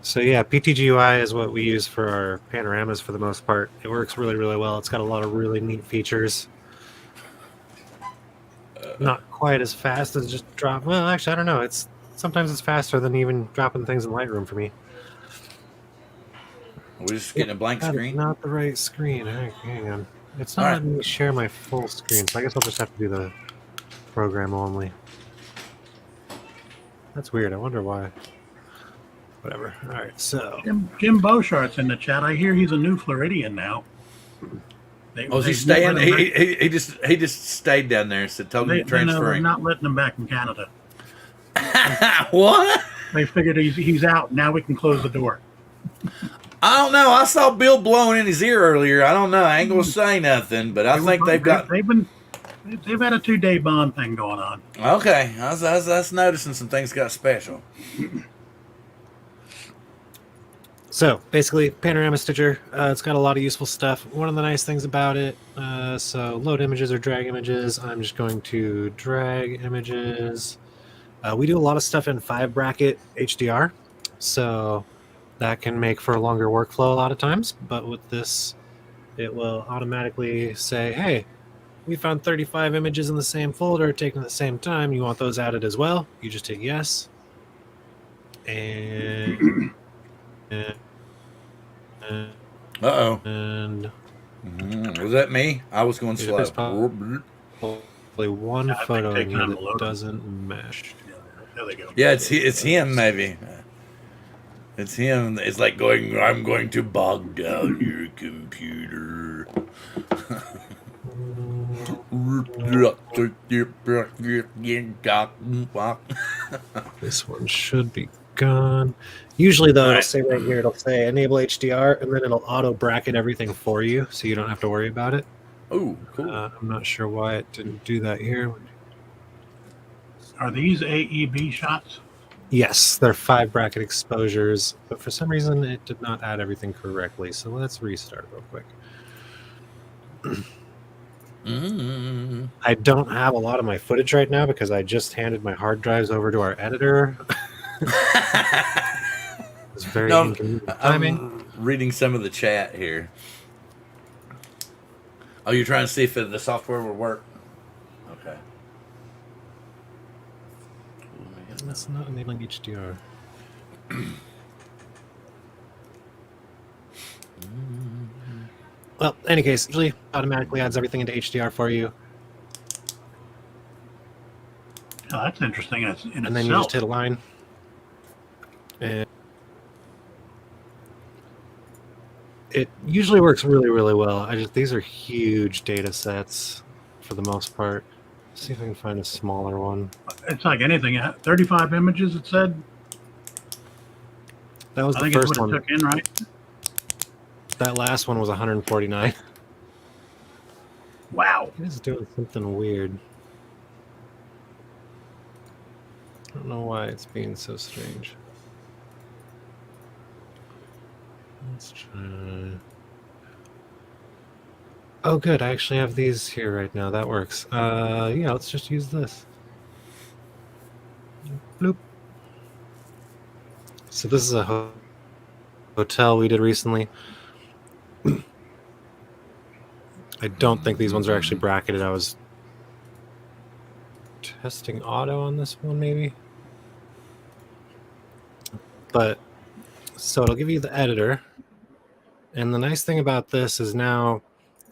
So yeah, PTGUI is what we use for our panoramas for the most part. It works really, really well. It's got a lot of really neat features. Not quite as fast as just drop. Well, actually, I don't know. Sometimes it's faster than even dropping things in Lightroom for me. We're just getting a blank That is screen. not the right screen. Hang on. It's not All right. letting me share my full screen, so I guess I'll just have to do the program only. That's weird. I wonder why. Whatever. All right. So Jim Beauchart's in the chat. I hear he's a new Floridian now. Oh, is he staying? He just stayed down there. So told him to They're transferring. not letting him back in Canada. What? They figured he's out. Now we can close the door. I don't know. I saw Bill blowing in his ear earlier. I don't know. I ain't gonna say nothing, but I think they've got. They've had a 2-day bond thing going on. Okay, I was noticing some things got special. So basically, Panorama Stitcher, it's got a lot of useful stuff. One of the nice things about it, so load images or drag images. I'm just going to drag images. We do a lot of stuff in 5-bracket HDR, so that can make for a longer workflow a lot of times. But with this, it will automatically say, hey, we found 35 images in the same folder taken at the same time. You want those added as well? You just hit yes. And... Uh-oh. And Was that me? I was going slow. there's probably one Yeah, I think photo in taking here on the that loader. doesn't mesh. There they go. Yeah, it's him maybe. It's him. It's like going. I'm going to bog down your computer. This one should be gone. Usually, though, it'll Alright. say right here, it'll say enable HDR, and then it'll auto bracket everything for you, so you don't have to worry about it. Oh, cool. I'm not sure why it didn't do that here. Are these AEB shots? Yes, they're 5-bracket exposures, but for some reason it did not add everything correctly. So let's restart real quick. I don't have a lot of my footage right now because I just handed my hard drives over to our editor. It's very No, inconvenient timing. I'm reading some of the chat here. Oh, you're trying to see if the software will work? Okay. That's not enabling HDR. Well, in any case, it usually automatically adds everything into HDR for you, Oh, that's interesting. and then you just hit a line. And it usually works really, really well. These are huge data sets for the most part. Let's see if I can find a smaller one. It's like anything. 35 images, it said. That was I the think it's first what it one. took in, right? That last one was 149. Wow. It is doing something weird. I don't know why it's being so strange. Let's try. Oh, good. I actually have these here right now. That works. Yeah, let's just use this. Bloop. So this is a hotel we did recently. I don't think these ones are actually bracketed. I was testing auto on this one, maybe. But so it'll give you the editor. And the nice thing about this is now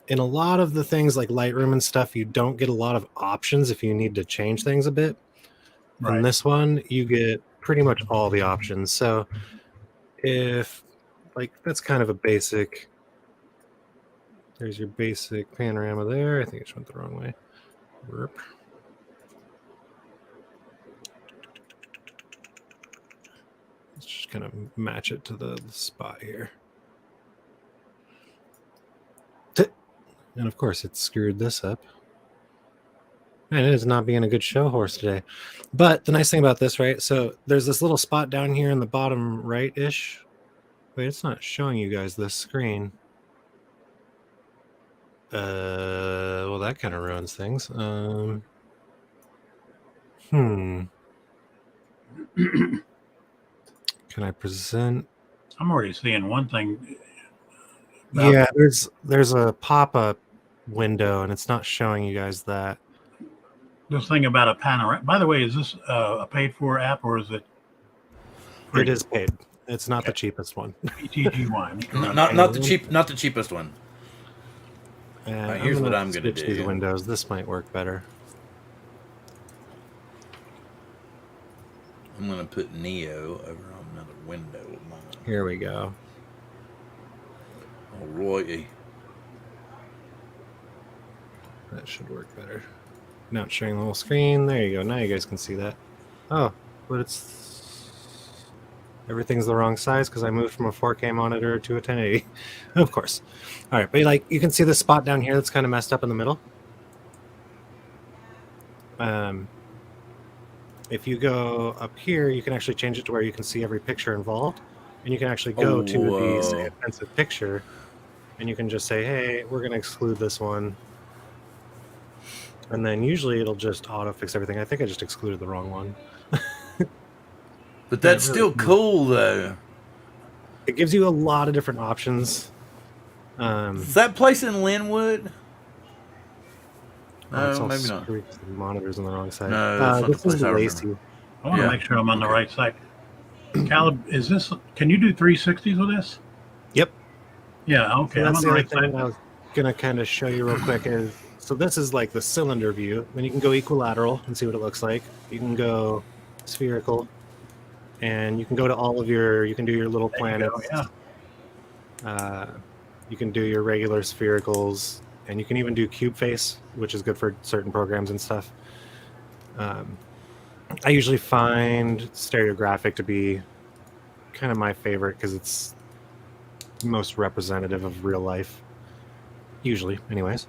in a lot of the things like Lightroom and stuff, you don't get a lot of options if you need to change things a bit. Right. In this one, you get pretty much all the options. So if, like, that's kind of a basic, there's your basic panorama there. I think it just went the wrong way. Burp. Let's just kind of match it to the spot here. And of course, it screwed this up. And it is not being a good show horse today. But the nice thing about this, right? So there's this little spot down here in the bottom right-ish. Wait, it's not showing you guys this screen. Well, that kind of ruins things. Can I present? I'm already seeing one thing. Yeah, there's a pop-up window, and it's not showing you guys that. This thing about a panorama. By the way, is this a paid-for app or is it free? It is paid. It's not the cheapest one. PTGY. Not the cheapest one. And Here's what I'm gonna switch do. These windows. This might work better. I'm gonna put Neo over on another window of mine. Here we go. Oh, Roy. That should work better. Now it's showing the whole screen. There you go. Now you guys can see that. Oh, but everything's the wrong size because I moved from a 4K monitor to a 1080. Of course. All right, but like you can see the spot down here that's kind of messed up in the middle. If you go up here, you can actually change it to where you can see every picture involved, and you can actually go to the say, offensive picture, and you can just say, "Hey, we're going to exclude this one." And then usually it'll just auto fix everything. I think I just excluded the wrong one. But that's still cool, though. It gives you a lot of different options. Is that place in Linwood? It's No, all maybe not. screwed 'cause the monitor's on the wrong side. No, that's not this the is place I remember. Lacey. I want to make sure I'm on the right side. Caleb, is this? Can you do 360s with this? Yep. Yeah. Okay. I'm That's on the the other right thing side. I was gonna kind of show you real quick is so this is like the cylinder view. Then you can go equilateral and see what it looks like. You can go spherical, and you can go to all of your. You can do your little There you go, planets. yeah. You can do your regular sphericals, and you can even do cube face, which is good for certain programs and stuff. I usually find stereographic to be kind of my favorite because it's most representative of real life. Usually, anyways.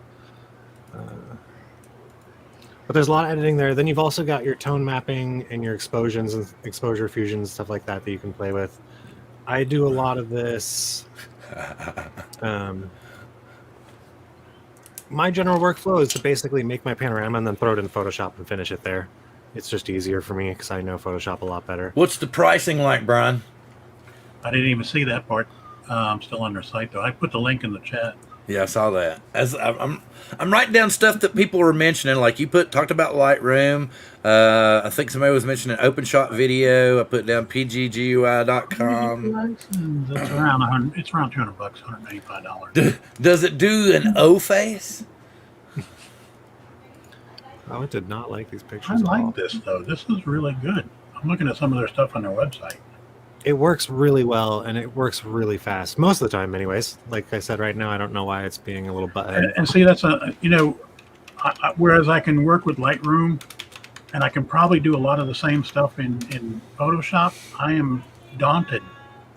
But there's a lot of editing there. Then you've also got your tone mapping and your explosions and exposure fusions, stuff like that you can play with. I do a lot of this. My general workflow is to basically make my panorama and then throw it in Photoshop and finish it there. It's just easier for me because I know Photoshop a lot better. What's the pricing like, Brian? I didn't even see that part. I'm still on their site though. I put the link in the chat. Yeah, I saw that. As I'm writing down stuff that people were mentioning, like you talked about Lightroom. I think somebody was mentioning OpenShot Video. I put down pggui.com. It's around 100. It's around $200, $185. Does it do an O face? Oh, I did not like these I pictures at all. like this though. This is really good. I'm looking at some of their stuff on their website. It works really well and it works really fast most of the time, anyways. Like I said, right now I don't know why it's being a little butthead. And see, that's whereas I can work with Lightroom, and I can probably do a lot of the same stuff in Photoshop. I am daunted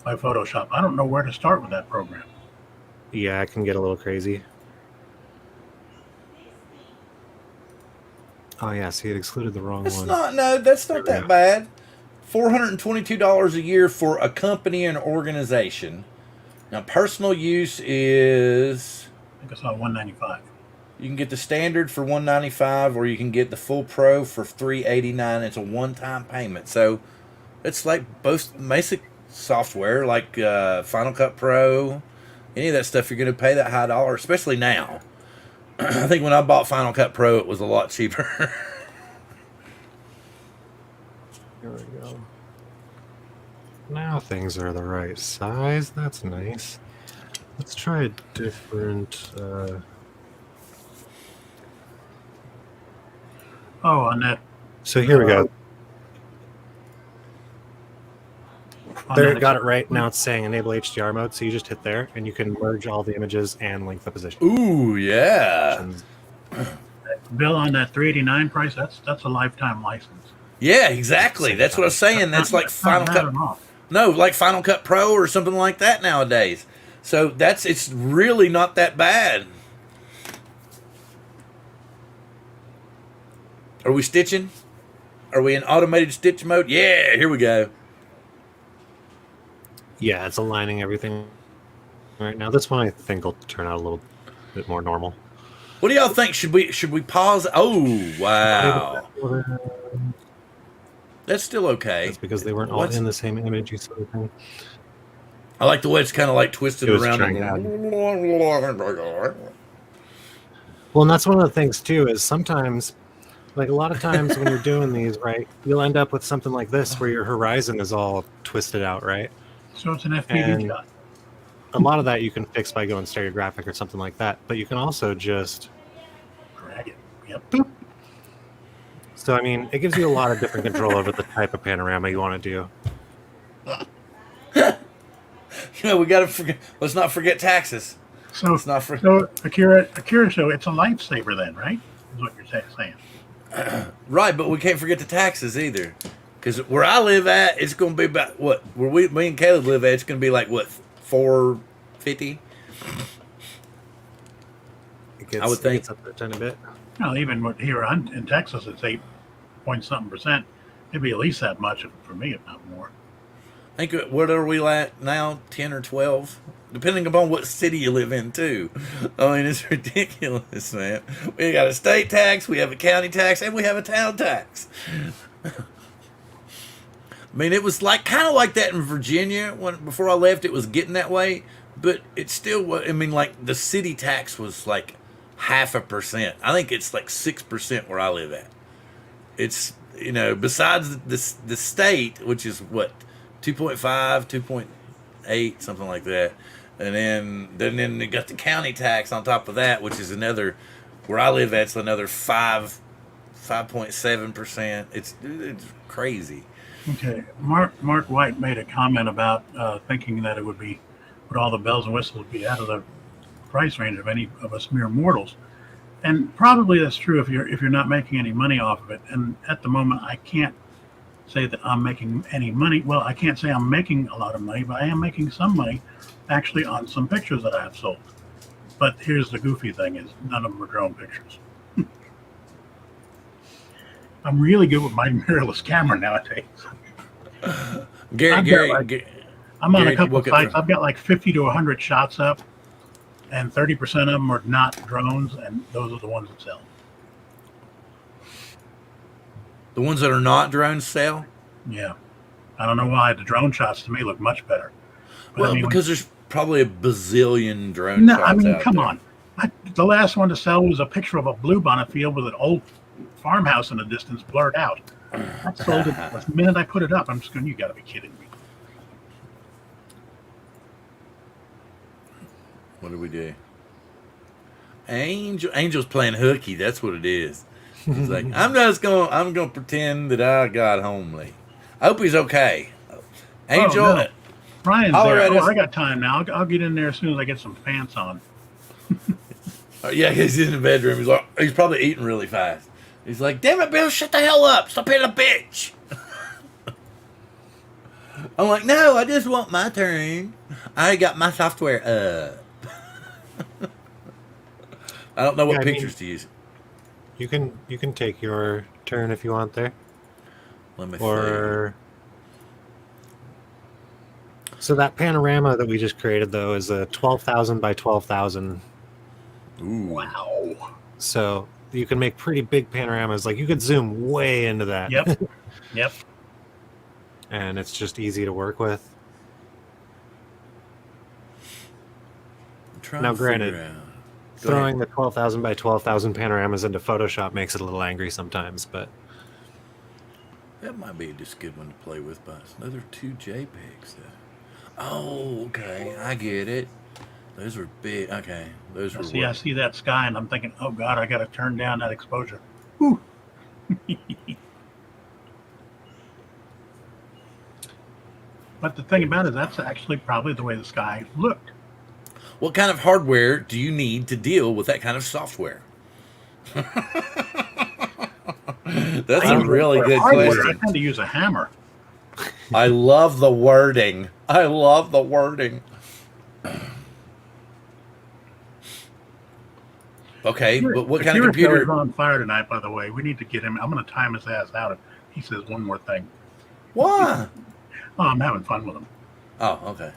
by Photoshop. I don't know where to start with that program. Yeah, it can get a little crazy. Oh yeah, see, it excluded the wrong one. That's not that bad. $422 a year for a company and organization. Now, personal use is, I think I saw $195. you can get the standard for $195, or you can get the full pro for $389. It's a one-time payment, so it's like both basic. software like Final Cut Pro, any of that stuff, you're going to pay that high dollar, especially now. I think when I bought Final Cut Pro, it was a lot cheaper. Here we go. Now things are the right size. That's nice. Let's try a different. On that. So here we go. There, that got it right. Now it's saying enable HDR mode. So you just hit there, and you can merge all the images and link the position. Ooh, yeah. Bill, on that $389 price, that's a lifetime license. Yeah, exactly. That's what I was saying. That's like Final Cut. No, like Final Cut Pro or something like that nowadays. So it's really not that bad. Are we stitching? Are we in automated stitch mode? Yeah, here we go. Yeah, it's aligning everything right now. This one I think will turn out a little bit more normal. What do y'all think? Should we pause? Oh, wow. That's still okay. That's because they weren't all in the same image. Sort of thing. I like the way it's kind of like twisted around. Well, and that's one of the things too, is sometimes, like a lot of times when you're doing these, right, you'll end up with something like this where your horizon is all twisted out, right? So it's an FPV shot. A lot of that you can fix by going stereographic or something like that, but you can also just drag it. Yep. Boop. So, I mean, it gives you a lot of different control over the type of panorama you want to do. So let's not forget taxes. So Akira, so it's a lifesaver then, right? Is what you're saying. Right, but we can't forget the taxes either. Because where I live at, it's going to be about what? Me and Caleb live at, it's going to be like what, $450? I would think. It's up there a tiny bit. Well, even here in Texas, it's 8-point-something%. It'd be at least that much for me, if not more. I think, what are we at now? 10 or 12? Depending upon what city you live in, too. I mean, it's ridiculous, man. We got a state tax, we have a county tax, and we have a town tax. I mean, it was kind of like that in Virginia. Before I left, it was getting that way. But it still was, I mean, like, the city tax was like 0.5%. I think it's like 6% where I live at. It's, besides the state, which is what, 2.5, 2.8, something like that. And then they got the county tax on top of that, which is another, where I live at, it's another 5.7%. It's crazy. Okay. Mark White made a comment about thinking that it would all the bells and whistles would be out of the price range of any of us mere mortals. And probably that's true if you're not making any money off of it. And at the moment, I can't say that I'm making any money. Well, I can't say I'm making a lot of money, but I am making some money actually on some pictures that I have sold. But here's the goofy thing is none of them are drone pictures. I'm really good with my mirrorless camera nowadays. I'm on a couple of sites. I've got like 50 to 100 shots up, and 30% of them are not drones, and those are the ones that sell. The ones that are not drones sell? Yeah. I don't know why. The drone shots to me look much better. But well, because there's probably a bazillion drone shots. No, I mean, come there. on. The last one to sell was a picture of a bluebonnet field with an old farmhouse in the distance blurred out. I sold it the minute I put it up. I'm just going, you got to be kidding me. What did we do? Angel's playing hooky. That's what it is. He's like, I'm gonna pretend that I got homely. I hope he's okay. Angel, no. Ryan's there. I got time now. I'll get in there as soon as I get some pants on. Yeah, he's in the bedroom. He's probably eating really fast. He's like, damn it, Bill, shut the hell up. Stop being a bitch. I'm like, no, I just want my turn. I got my software up. I don't know what pictures to use. You can take your turn if you want there. Let me see. So that panorama that we just created, though, is a 12,000 by 12,000. Ooh. Wow. So you can make pretty big panoramas. Like, you could zoom way into that. Yep. Yep. And it's just easy to work with. trying Now, to figure granted, out. Go throwing ahead. the 12,000 by 12,000 panoramas into Photoshop makes it a little angry sometimes, but That might be just a good one to play with, but it's another 2 JPEGs. Oh, okay. I get it. Those were big. Okay. Those were See, I work. see that sky and I'm thinking, oh God, I got to turn down that exposure. Whew. But the thing about it is that's actually probably the way the sky looked. What kind of hardware do you need to deal with that kind of software? That's a really For good hardware, I question. tend to use a hammer. I love the wording. I love the wording. Okay, but what kind of Akira computer? is on fire tonight, by the way. We need to get him. I'm going to time his ass out if he says one more thing. Why? Oh, I'm having fun with him. Oh, okay.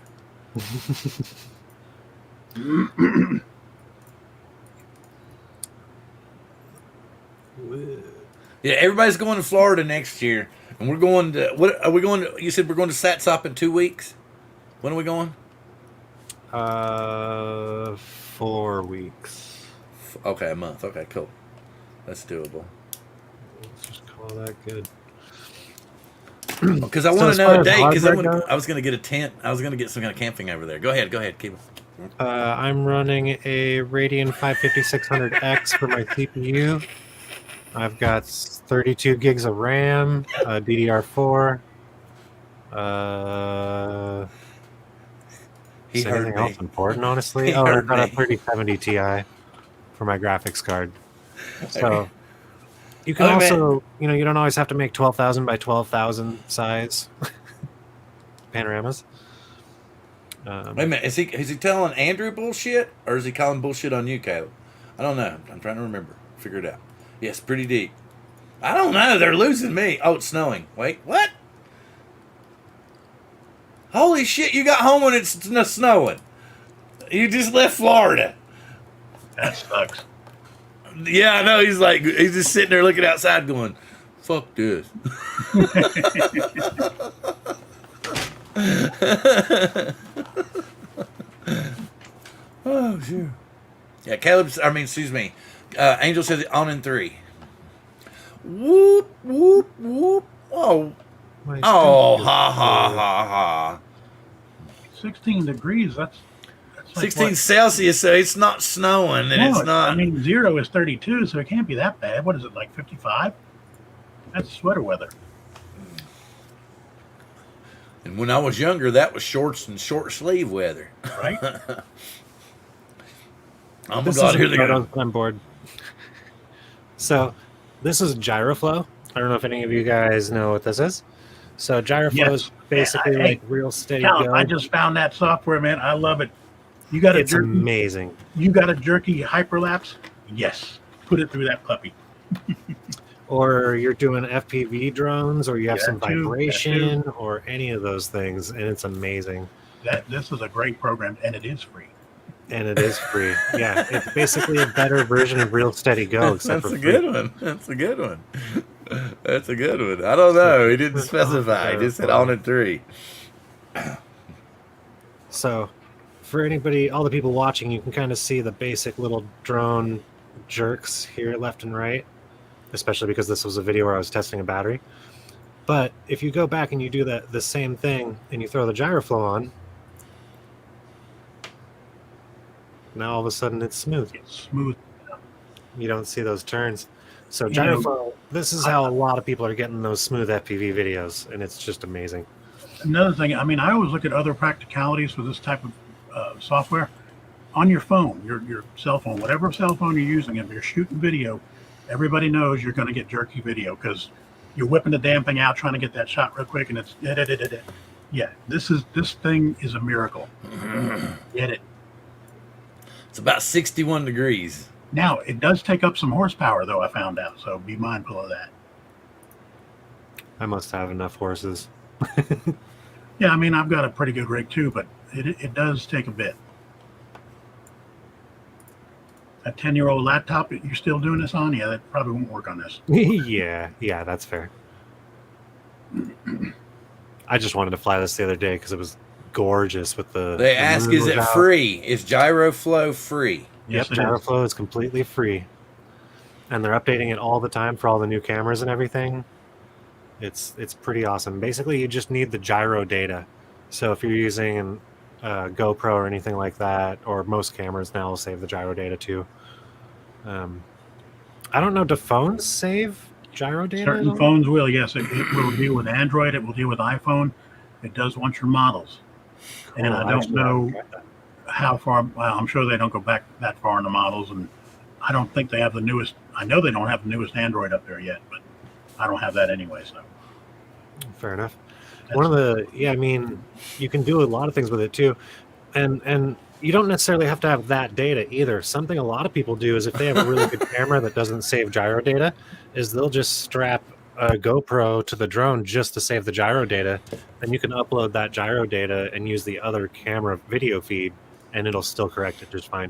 Yeah, everybody's going to Florida next year, and we're going to. What are we going to? You said we're going to Satsop in 2 weeks. When are we going? 4 weeks. Okay, a month. Okay, cool. That's doable. Let's just call that good. Because I So want as to far know a as date. Because hardware goes- I was going to get a tent. I was going to get some kind of camping over there. Go ahead. Keep it. I'm running a Radeon 55600X for my CPU. I've got 32 gigs of RAM, DDR4. He Is heard anything me. else important, honestly? He Oh, I've heard got a me. 3070 Ti for my graphics card. So you can Other than- also, you don't always have to make 12,000 by 12,000 size panoramas. Wait a minute. Is he telling Andrew bullshit, or is he calling bullshit on you, Caleb? I don't know. I'm trying to remember. Figure it out. Yes, pretty deep. I don't know. They're losing me. Oh, it's snowing. Wait, what? Holy shit! You got home when it's snowing. You just left Florida. That sucks. Yeah, I know. He's just sitting there looking outside, going, "Fuck this." Oh, sure. Yeah, excuse me. Angel says it on in 3. Whoop, whoop, whoop. Oh, My oh, CPU is ha, ha, full. ha, ha. 16 degrees. That's like 16 what? Celsius, so it's not snowing, and No, it's not. I mean, 0 is 32, so it can't be that bad. What is it, like 55? That's sweater weather. And when I was younger, that was shorts and short sleeve weather. Right? Oh my This God, is here they a go. photo I'm bored. So this is Gyroflow. I don't know if any of you guys know what this is. So Gyroflow Yes. is basically Hey, like real steady Calvin, go. I just found that software, man. I love it. You got a It's jerky, amazing. you got a jerky hyperlapse? Yes. Put it through that puppy. Or you're doing FPV drones, or you have Yeah, some that too. vibration, or any of those things, and it's amazing. This is a great program, and it is free. And it is free. Yeah, it's basically a better version of Real Steady Go, except That's for a free. good one. That's a good one. That's a good one. I don't know. He didn't specify. He just said on in 3. So, for anybody, all the people watching, you can kind of see the basic little drone jerks here, left and right, especially because this was a video where I was testing a battery. But if you go back and you do the same thing and you throw the Gyroflow on, now all of a sudden it's smooth. It's smooth. You don't see those turns. So You know, Gyroflow, this is how a lot of people are getting those smooth FPV videos, and it's just amazing. Another thing, I mean, I always look at other practicalities for this type of software. On your phone, your cell phone, whatever cell phone you're using, if you're shooting video, everybody knows you're going to get jerky video because you're whipping the damn thing out trying to get that shot real quick, and it's yeah. This thing is a miracle. Get it. It's about 61 degrees. Now it does take up some horsepower, though. I found out, so be mindful of that. I must have enough horses. Yeah, I mean, I've got a pretty good rig too, but it does take a bit. A 10-year-old laptop that you're still doing this on, yeah, that probably won't work on this. yeah, that's fair. I just wanted to fly this the other day because it was gorgeous with They the ask, moon is it was out. free? Is GyroFlow free? Yes, Yep, it is. GyroFlow is completely free, and they're updating it all the time for all the new cameras and everything. It's pretty awesome. Basically, you just need the gyro data. So if you're using a GoPro or anything like that, or most cameras now will save the gyro data too. I don't know. Do phones save gyro data? at Certain all? phones will, yes. It will deal with Android. It will deal with iPhone. It does want your models. And Cool. I don't Actually, I haven't know tried that. how far. Well, I'm sure they don't go back that far in the models, and I don't think they have the newest. I know they don't have the newest Android up there yet, but I don't have that anyway. So Fair enough. that's, One of the I mean, you can do a lot of things with it too, and you don't necessarily have to have that data either. Something a lot of people do is if they have a really good camera that doesn't save gyro data, is they'll just strap a GoPro to the drone just to save the gyro data. Then you can upload that gyro data and use the other camera video feed, and it'll still correct it just fine.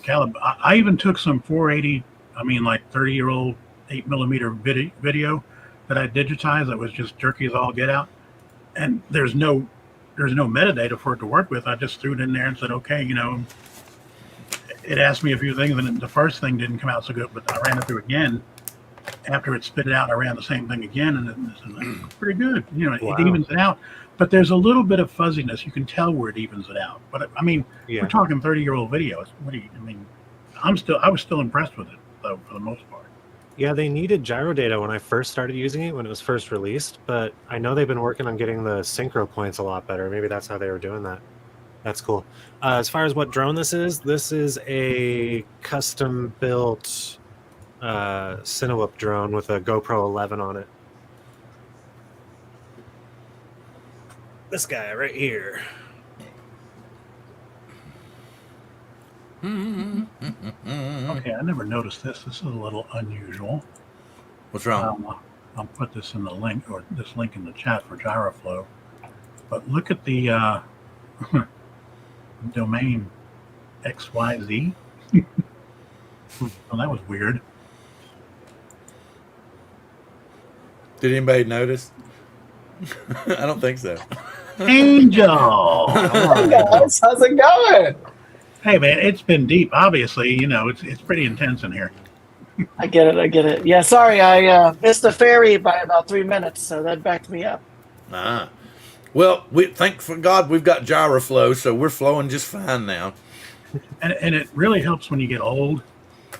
Caleb. I even took some 480. I mean, like 30-year-old 8mm video that I digitized that was just jerky as all get out, and there's no metadata for it to work with. I just threw it in there and said, okay, it asked me a few things, and the first thing didn't come out so good, but I ran it through again. After it spit it out, I ran the same thing again, and it's pretty good. Wow. It evens it out, but there's a little bit of fuzziness. You can tell where it evens it out. But I mean, Yeah. we're talking 30-year-old videos. I was still impressed with it, though, for the most part. Yeah, they needed gyro data when I first started using it, when it was first released, but I know they've been working on getting the synchro points a lot better. Maybe that's how they were doing that. That's cool. As far as what drone this is a custom-built Cinewhoop drone with a GoPro 11 on it. This guy right here. Okay, I never noticed this. This is a little unusual. What's wrong? I'll put this in the link, or this link in the chat for GyroFlow. But look at the domain XYZ. Well, that was weird. Did anybody notice? I don't think so. Angel. Hey guys, how's it going? Hey man, it's been deep. Obviously, it's pretty intense in here. I get it. Yeah, sorry, I missed the ferry by about 3 minutes, so that backed me up. Well, thank for God we've got GyroFlow, so we're flowing just fine now. And it really helps when you get old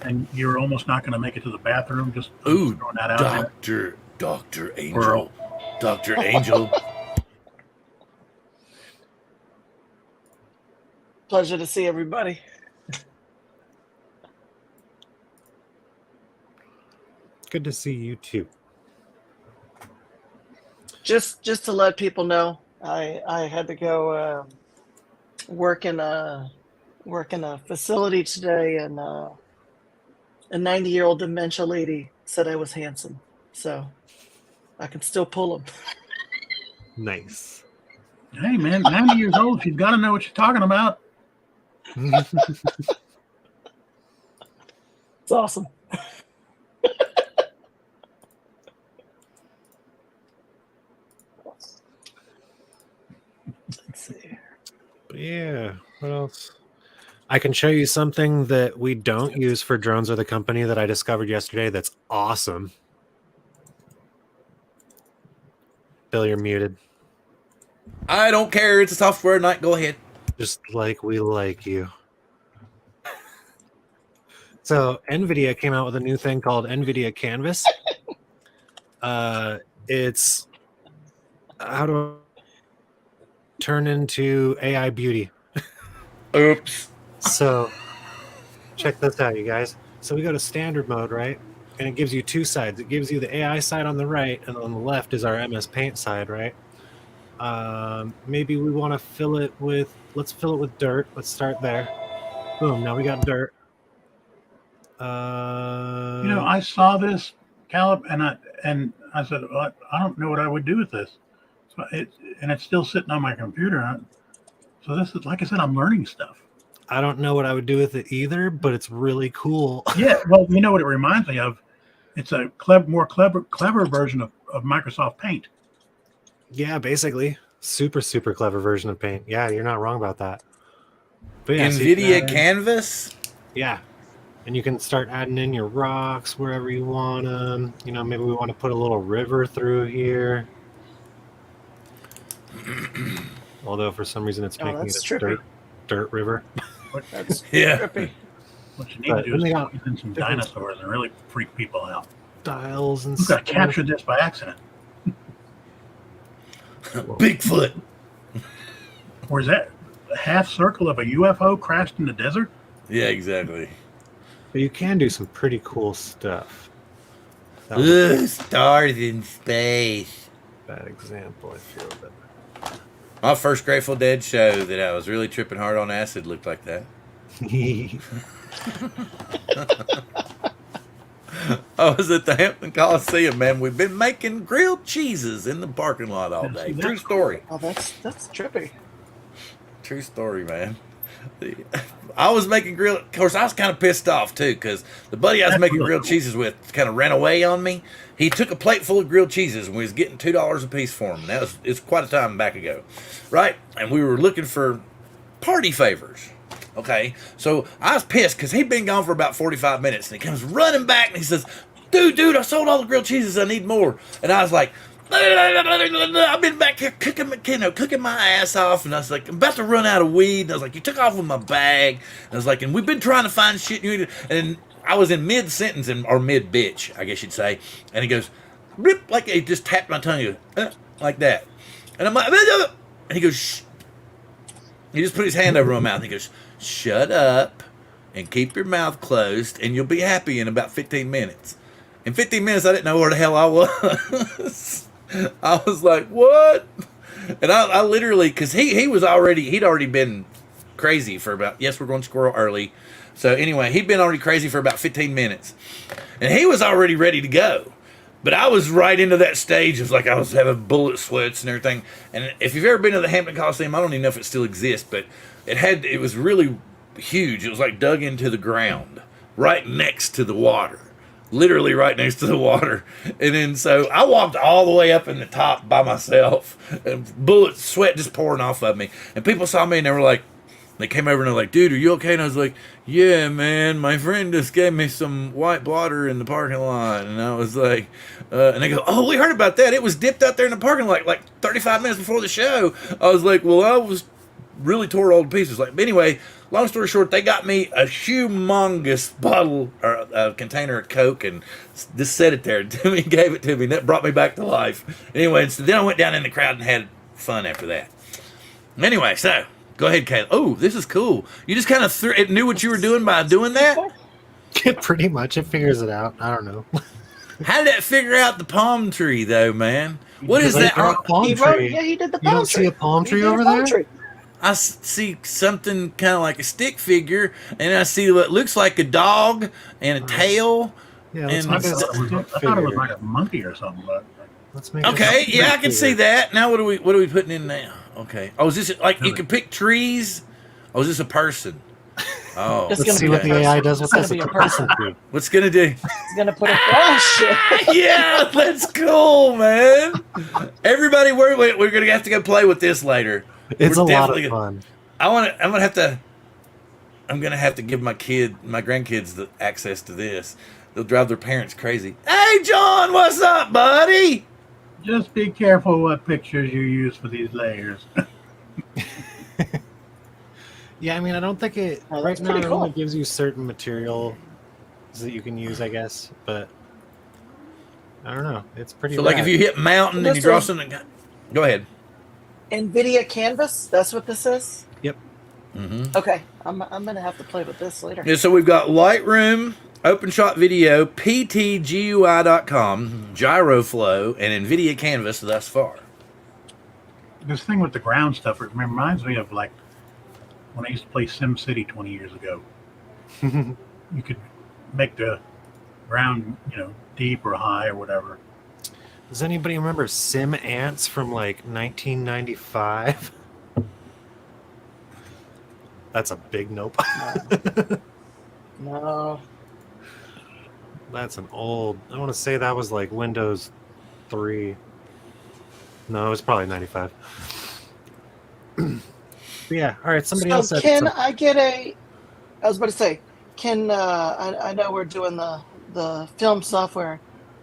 and you're almost not going to make it to the bathroom. Just Ooh, throwing that out there. Dr. Angel. Squirrel. Dr. Angel. Pleasure to see everybody. Good to see you too. Just to let people know, I had to go work in a facility today, and a 90-year-old dementia lady said I was handsome, so I can still pull them. Nice. Hey man, 90 years old. She's got to know what you're talking about. It's awesome. Let's see. But yeah, what else? I can show you something that we don't use for drones or the company that I discovered yesterday that's awesome. Bill, you're muted. I don't care. It's a software night. Go ahead. Just like we like you. So NVIDIA came out with a new thing called NVIDIA Canvas. It's how to turn into AI beauty. Oops. So check this out, you guys. So we go to standard mode, right? And it gives you two sides. It gives you the AI side on the right, and on the left is our MS Paint side, right? Maybe we want to fill it with, let's fill it with dirt. Let's start there. Boom, now we got dirt. I saw this, Caleb, and I said, well, I don't know what I would do with this. So it's still sitting on my computer. So this is, like I said, I'm learning stuff. I don't know what I would do with it either, but it's really cool. Yeah, well, you know what it reminds me of? It's a more clever version of Microsoft Paint. Yeah, basically. super, super clever version of Paint. Yeah, you're not wrong about that. But yeah, so you can NVIDIA add in- Canvas. Yeah. And you can start adding in your rocks wherever you want them. You know, maybe we want to put a little river through here. Although for some reason it's making it that's a trippy. dirt river. That's Yeah. trippy. What you need But to do then is they got squeeze in some different dinosaurs and really freak people out. Styles and Who got stuff. captured this by accident? Bigfoot. Or is that a half circle of a UFO crashed in the desert? Yeah, exactly. But you can do some pretty cool stuff. That was Ugh, stars in space. a bad example, I feel. But My first Grateful Dead show that I was really tripping hard on acid looked like that. I was at the Hampton Coliseum, man. We've been making grilled cheeses in the parking lot all day. True story. Oh, that's trippy. True story, man. I was making grilled. Of course, I was kind of pissed off too because the buddy I was making grilled cheeses with kind of ran away on me. He took a plate full of grilled cheeses and we was getting $2 a piece for them. And it's quite a time back ago, right? And we were looking for party favors. Okay, so I was pissed because he'd been gone for about 45 minutes, and he comes running back and he says, "Dude, I sold all the grilled cheeses. I need more." And I was like, "I've been back here cooking my ass off," and I was like, "I'm about to run out of weed." And I was like, "You took off with my bag." And I was like, "And we've been trying to find shit." And I was in mid sentence or mid bitch, I guess you'd say. And he goes, "Rip," like he just tapped my tongue, he goes, like that. And I'm like, and he goes, "Shh." He just put his hand over my mouth. He goes, "Shut up and keep your mouth closed, and you'll be happy in about 15 minutes. In 15 minutes, I didn't know where the hell I was. I was like, "What?" And I literally, because he'd already been crazy for about, yes, we're going Squirrel early. So anyway, he'd been already crazy for about 15 minutes. And he was already ready to go. But I was right into that stage of like I was having bullet sweats and everything. And if you've ever been to the Hampton Coliseum, I don't even know if it still exists, but it was really huge. It was like dug into the ground, right next to the water, literally right next to the water. And then so I walked all the way up in the top by myself, and bullet sweat just pouring off of me. And people saw me and they came over and they're like, "Dude, are you okay?" And I was like, "Yeah, man, my friend just gave me some white blotter in the parking lot." And I was like, and they go, "Oh, we heard about that. It was dipped out there in the parking lot like 35 minutes before the show." I was like, "Well, I was really tore all to pieces." Like, but anyway, long story short, they got me a humongous bottle or a container of Coke and just set it there to me, gave it to me, and that brought me back to life. Anyway, so then I went down in the crowd and had fun after that. Anyway, so go ahead, Kayla. Oh, this is cool. You just kind of knew what you were doing by doing that? Pretty much, it figures it out. I don't know. How did that figure out the palm tree, though, man? What is that? Palm He tree. he did the You palm don't tree. see a palm He tree did a over palm there? tree. I see something kind of like a stick figure, and I see what looks like a dog and a tail. Yeah, let's And make I a thought stick it was figure. like a monkey or something. But Let's make a Okay, stick yeah, I can see figure. that. Now what are we putting in now? Okay. Oh, is this like you can pick trees? Oh, is this a person? Oh, It's Let's gonna see be what a the AI person. does with It's this. gonna It's be a a person tree. what's gonna do? He's gonna put a oh shit. Yeah, that's cool, man. Everybody, we're gonna have to go play with this later. It's We're a lot definitely of fun. I'm gonna have to give my grandkids the access to this. They'll drive their parents crazy. Hey, John, what's up, buddy? just be careful what pictures you use for these layers. Yeah, I mean, I don't think it Oh, right that's now. pretty It only cool. gives you certain material that you can use, I guess. But I don't know. It's pretty. So, like, if rad. you hit mountain and you This draw is- something, go ahead. NVIDIA Canvas. That's what this is. Yep. Mm-hmm. Okay, I'm gonna have to play with this later. Yeah, so we've got Lightroom, OpenShot Video, PTGUI.com, GyroFlow, and NVIDIA Canvas thus far. This thing with the ground stuff, it reminds me of like when I used to play SimCity 20 years ago. You could make the ground, deep or high or whatever. Does anybody remember Sim Ants from like 1995? That's a big nope. No. That's an old. I want to say that was like Windows 3. No, it was probably 95. Yeah. All right. Somebody So else said can something. I get a? I was about to say, can I know we're doing the film software.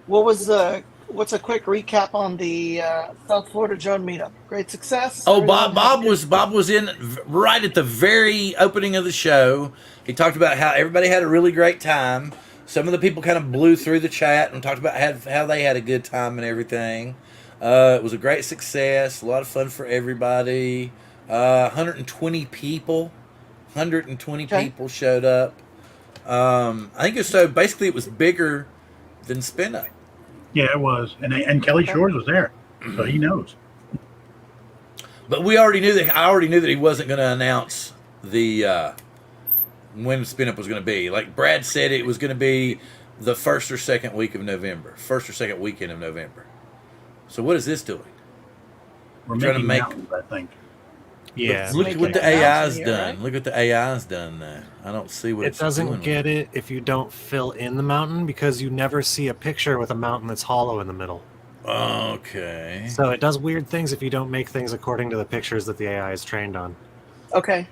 What's a quick recap on the South Florida drone meetup? Great success. Oh, Everyone have a good. Bob was in right at the very opening of the show. He talked about how everybody had a really great time. Some of the people kind of blew through the chat and talked about how they had a good time and everything. It was a great success, a lot of fun for everybody. 120 people, 120 Okay. people showed up. I think it's so. Basically, it was bigger than Spin Up. Yeah, it was, and Kelly Okay. Shores was there, so he knows. But we already knew that. I already knew that he wasn't going to announce the when Spin Up was going to be. Like Brad said, it was going to be the first or second week of November, first or second weekend of November. So what is this doing? We're Trying to making make- mountains, I think. Yeah. Look making what the a mountain AI's here, done. right? Look what the AI's done there. I don't see what It it's doing doesn't with get it if you don't fill in the mountain because you never see a picture with a mountain that's hollow in the middle. Okay. So it does weird things if you don't make things according to the pictures that the AI is trained on. Okay.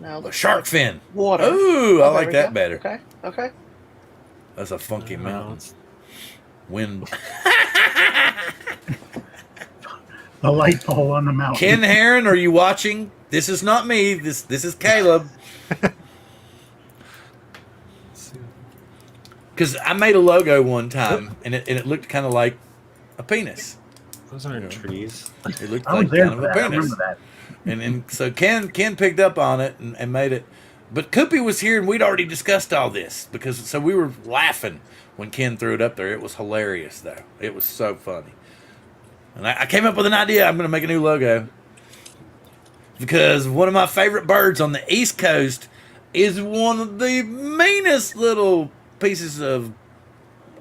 Now A looks shark like fin. water. Ooh, I Oh, there like we that go. better. Okay. Okay. That's a funky mountain. It's- Wind. The light pole on the mountain. Ken Heron, are you watching? This is not me. This is Caleb. Because I made a logo one time, and it looked kind of like a penis. Those aren't trees. It looked I was like there kind for of a that. I penis. remember that. And so Ken picked up on it and made it. But Koopy was here, and we'd already discussed all this because so we were laughing when Ken threw it up there. It was hilarious, though. It was so funny. And I came up with an idea. I'm going to make a new logo because one of my favorite birds on the East Coast is one of the meanest little pieces of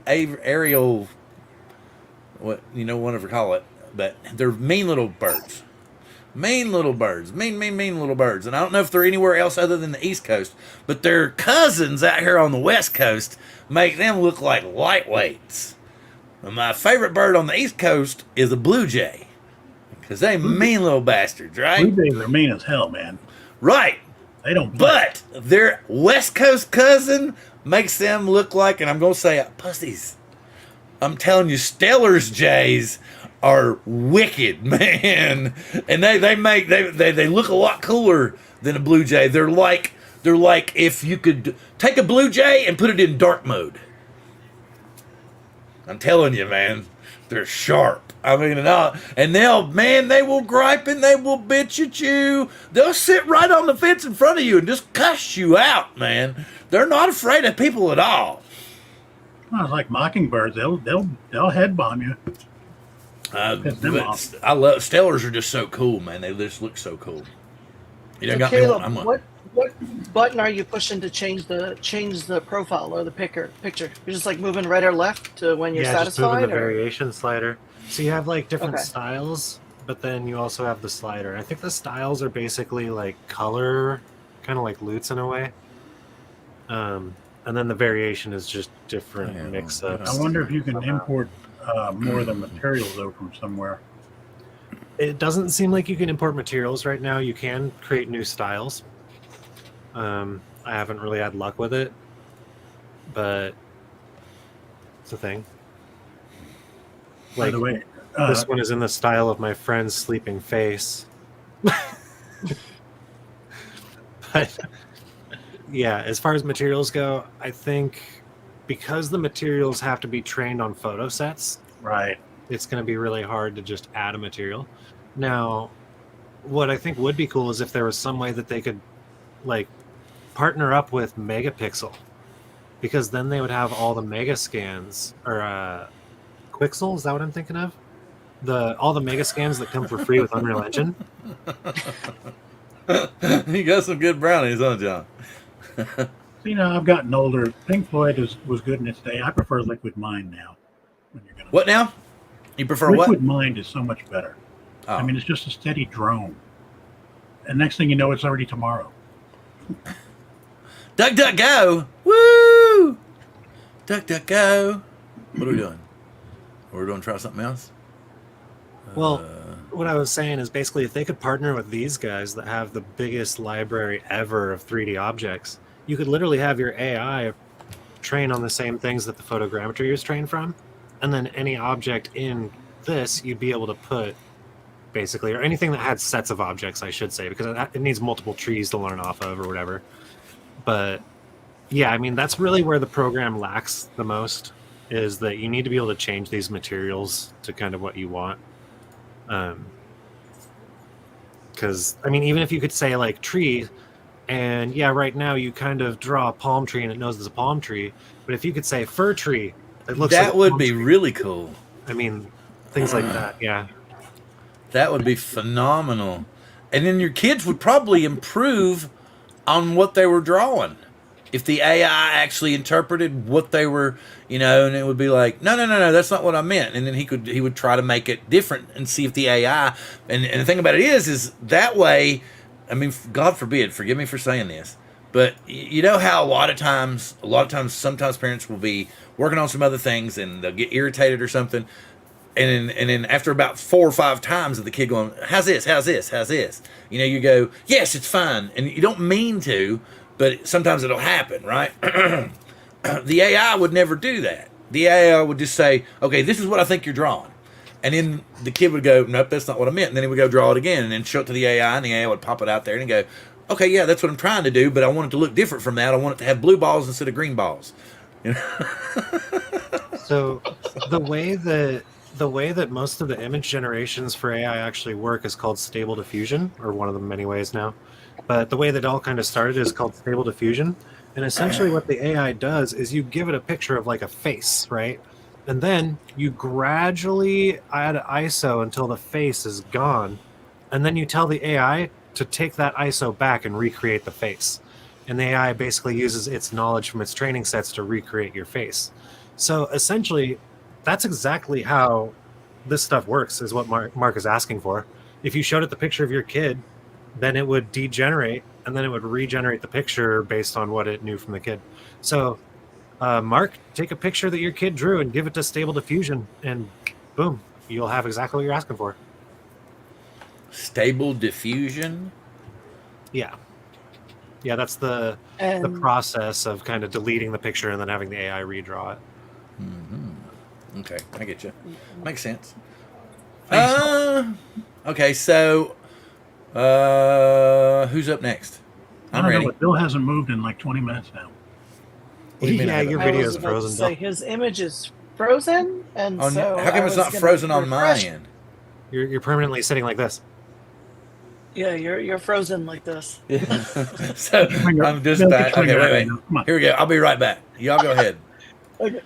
aerial, whatever call it, but they're mean little birds. Mean little birds. Mean little birds. And I don't know if they're anywhere else other than the East Coast, but their cousins out here on the West Coast make them look like lightweights. And my favorite bird on the East Coast is a blue jay. Because they mean little bastards, right? Blue jays are mean as hell, man. Right. They don't play. But their West Coast cousin makes them look like, and I'm going to say pussies. I'm telling you, Stellar's jays are wicked, man. And they look a lot cooler than a blue jay. They're like if you could take a blue jay and put it in dark mode. I'm telling you, man, they're sharp. I mean, and they will gripe and they will bitch at you. They'll sit right on the fence in front of you and just cuss you out, man. They're not afraid of people at all. Well, it's like mockingbirds. They'll head bomb you. Piss them But off. I love Stellars are just so cool, man. They just look so cool. You know, So got me. Caleb, what button are you pushing to change the profile or the picture? You're just like moving right or left to when you're Yeah, just moving satisfied, the or variation slider. So you have like different Okay. styles, but then you also have the slider. I think the styles are basically like color, kind of like loots in a way. And then the variation is just different Yeah. mix-ups. I wonder if you can import more of the materials though from somewhere. It doesn't seem like you can import materials right now. You can create new styles. I haven't really had luck with it, but it's a thing. By the way, This one is in the style of my friend's sleeping face. But yeah, as far as materials go, I think because the materials have to be trained on photo sets, right. it's going to be really hard to just add a material. Now, what I think would be cool is if there was some way that they could like partner up with Megapixel, because then they would have all the mega scans or Quixel, is that what I'm thinking of? All the mega scans that come for free with Unreal Engine. You got some good brownies, huh, John? You know, I've gotten older. Pink Floyd was good in its day. I prefer Liquid Mind now. When you're gonna What now? You prefer Liquid what? Mind is so much better. Oh. I mean, it's just a steady drone. And next thing you know, it's already tomorrow. Duck, duck, go! Woo! Duck, duck, go! What are we doing? We're going to try something else? Well, what I was saying is basically if they could partner with these guys that have the biggest library ever of 3D objects, you could literally have your AI train on the same things that the photogrammetry is trained from, and then any object in this you'd be able to put basically, or anything that had sets of objects, I should say, because it needs multiple trees to learn off of or whatever. But yeah, I mean, that's really where the program lacks the most, is that you need to be able to change these materials to kind of what you want. Because, I mean, even if you could say, like, tree, and yeah, right now you kind of draw a palm tree and it knows it's a palm tree, but if you could say fir tree, it looks like that would be really cool. I mean, things like that, yeah. That would be phenomenal. And then your kids would probably improve on what they were drawing. If the AI actually interpreted what they were, you know, and it would be like, no, that's not what I meant. And then he would try to make it different and see if the AI, and the thing about it is that way, I mean, God forbid, forgive me for saying this, but you know how a lot of times, sometimes parents will be working on some other things and they'll get irritated or something. And then after about 4 or 5 times of the kid going, how's this? You know, you go, yes, it's fine. And you don't mean to, but sometimes it'll happen, right? The AI would never do that. The AI would just say, okay, this is what I think you're drawing. And then the kid would go, nope, that's not what I meant. And then he would go draw it again and then show it to the AI, and the AI would pop it out there and go, okay, yeah, that's what I'm trying to do, but I want it to look different from that. I want it to have blue balls instead of green balls. You know? So the way that most of the image generations for AI actually work is called stable diffusion, or one of the many ways now. But the way that it all kind of started is called stable diffusion. And essentially what the AI does is you give it a picture of like a face, right? And then you gradually add ISO until the face is gone. And then you tell the AI to take that ISO back and recreate the face. And the AI basically uses its knowledge from its training sets to recreate your face. So essentially, that's exactly how this stuff works, is what Mark is asking for. If you showed it the picture of your kid, then it would degenerate, and then it would regenerate the picture based on what it knew from the kid. So, Mark, take a picture that your kid drew and give it to Stable Diffusion, and boom, you'll have exactly what you're asking for. Stable Diffusion? Yeah. Yeah, that's the process of kind of deleting the picture and then having the AI redraw it. Mm-hmm. Okay, I get you. Makes sense. Thanks. Okay, so who's up next? I'm I don't ready. know, but Bill hasn't moved in like 20 minutes now. What do you mean I Yeah, haven't? your I video was is about to frozen. say Bill. his image is frozen, and so How come I it's was not gonna frozen on my refresh- end? You're permanently sitting like this. Yeah, you're frozen like this. So I'm just back. Okay, wait. Come on. Here we go. I'll be right back. Y'all go ahead. Okay.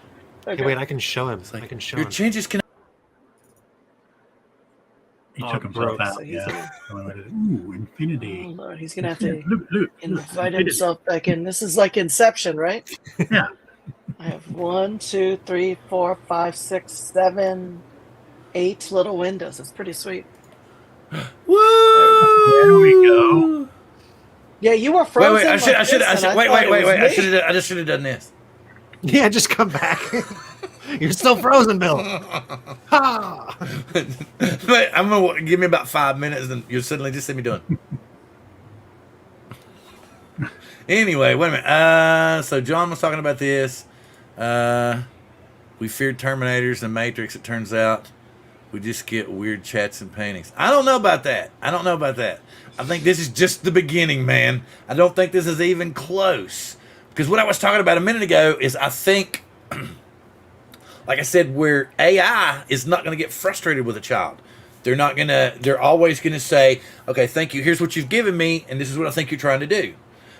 Hey, wait, I can show him. Like, I can show your him. changes can. He Oh, took himself broke. out. So he's Yeah. Ooh, infinity. Oh Lord, he's gonna have to Look. invite himself back in. This is like Inception, right? Yeah. I have 1, 2, 3, 4, 5, 6, 7, 8 little windows. It's pretty sweet. Woo! There we go. Yeah, you were frozen. Wait. I should. like this, and Wait. I thought it was me. I just should have done this. Yeah, just come back. You're still frozen, Bill. Ha! But I'm gonna give me about 5 minutes, and you'll suddenly just see me doing. Anyway, wait a minute. So John was talking about this. We feared Terminators and Matrix. It turns out we just get weird chats and paintings. I don't know about that. I think this is just the beginning, man. I don't think this is even close. Because what I was talking about a minute ago is I think, like I said, where AI is not going to get frustrated with a child. They're always going to say, okay, thank you. Here's what you've given me, and this is what I think you're trying to do.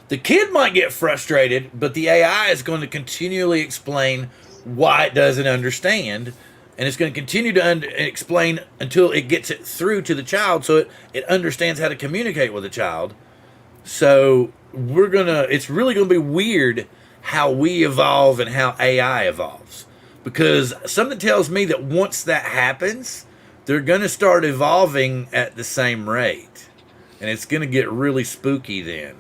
The kid might get frustrated, but the AI is going to continually explain why it doesn't understand, and it's going to continue to explain until it gets it through to the child so it understands how to communicate with the child. So it's really going to be weird how we evolve and how AI evolves. Because something tells me that once that happens, they're going to start evolving at the same rate. And it's going to get really spooky then.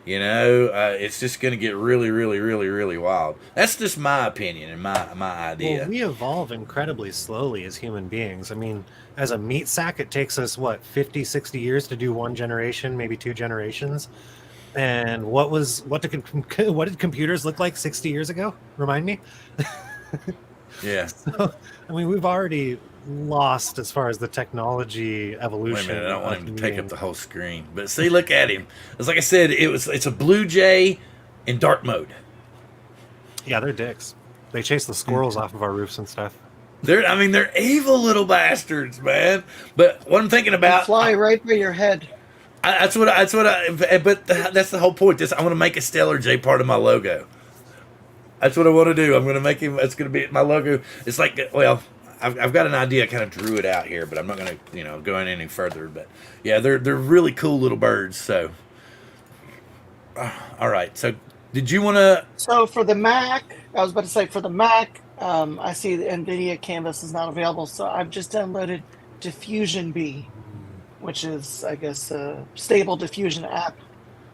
You know, it's just going to get really, really, really, really wild. That's just my opinion and my idea. Well, we evolve incredibly slowly as human beings. I mean, as a meat sack, it takes us, 50, 60 years to do one generation, maybe two generations. And what did computers look like 60 years ago? Remind me? Yeah. So, I mean, we've already lost as far as the technology evolution. Wait a minute, I don't want him of to take up meeting. the whole screen. But see, look at him. It's like I said, it's a blue jay in dark mode. Yeah, they're dicks. They chase the squirrels off of our roofs and stuff. They're evil little bastards, man. But what I'm thinking about, Fly right for your head. but that's the whole point. I want to make a Stellar J part of my logo. That's what I want to do. I'm going to make him. It's going to be my logo. It's like, well, I've got an idea. I kind of drew it out here, but I'm not going to, go in any further. But yeah, they're really cool little birds. So, all right. So, did you want to? So for the Mac, I was about to say for the Mac, I see the NVIDIA Canvas is not available. So I've just downloaded Diffusion B, which is, I guess, a stable diffusion app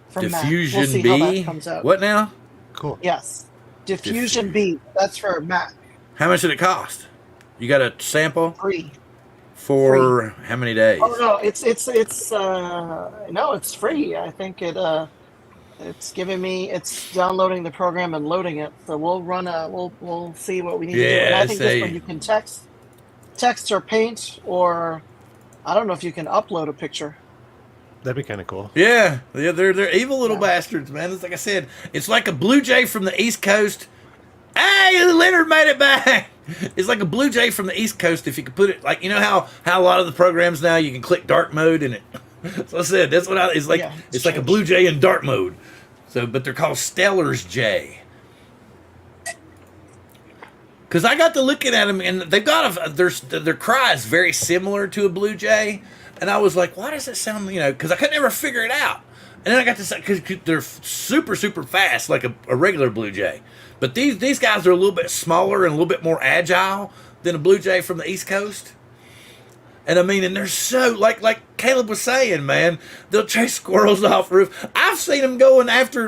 for Mac. We'll Diffusion see B. how that comes out. What now? Cool. Yes. Diffusion B. That's for Mac. How much did it cost? You got a sample Free. for how many days? Oh no, it's free. I think it's downloading the program and loading it. So we'll see what we need to do. And I think this one you can text or paint, or I don't know if you can upload a picture. That'd be kind of cool. Yeah, they're evil little bastards, man. It's like I said, it's like a blue jay from the East Coast. Hey, Leonard made it back. It's like a blue jay from the East Coast. If you could put it, like, how a lot of the programs now you can click dark mode and it. So I said that's what it's like. Yeah, it's like a blue jay in dark mode. So, but they're called Stellar's Jay. Because I got to looking at them, and they've got their cry is very similar to a blue jay. And I was like, why does it sound, because I could never figure it out. And then I got to say, because they're super, super fast, like a regular blue jay. But these guys are a little bit smaller and a little bit more agile than a blue jay from the East Coast. And I mean, and they're so, like Caleb was saying, man, they'll chase squirrels off roof. I've seen them going after,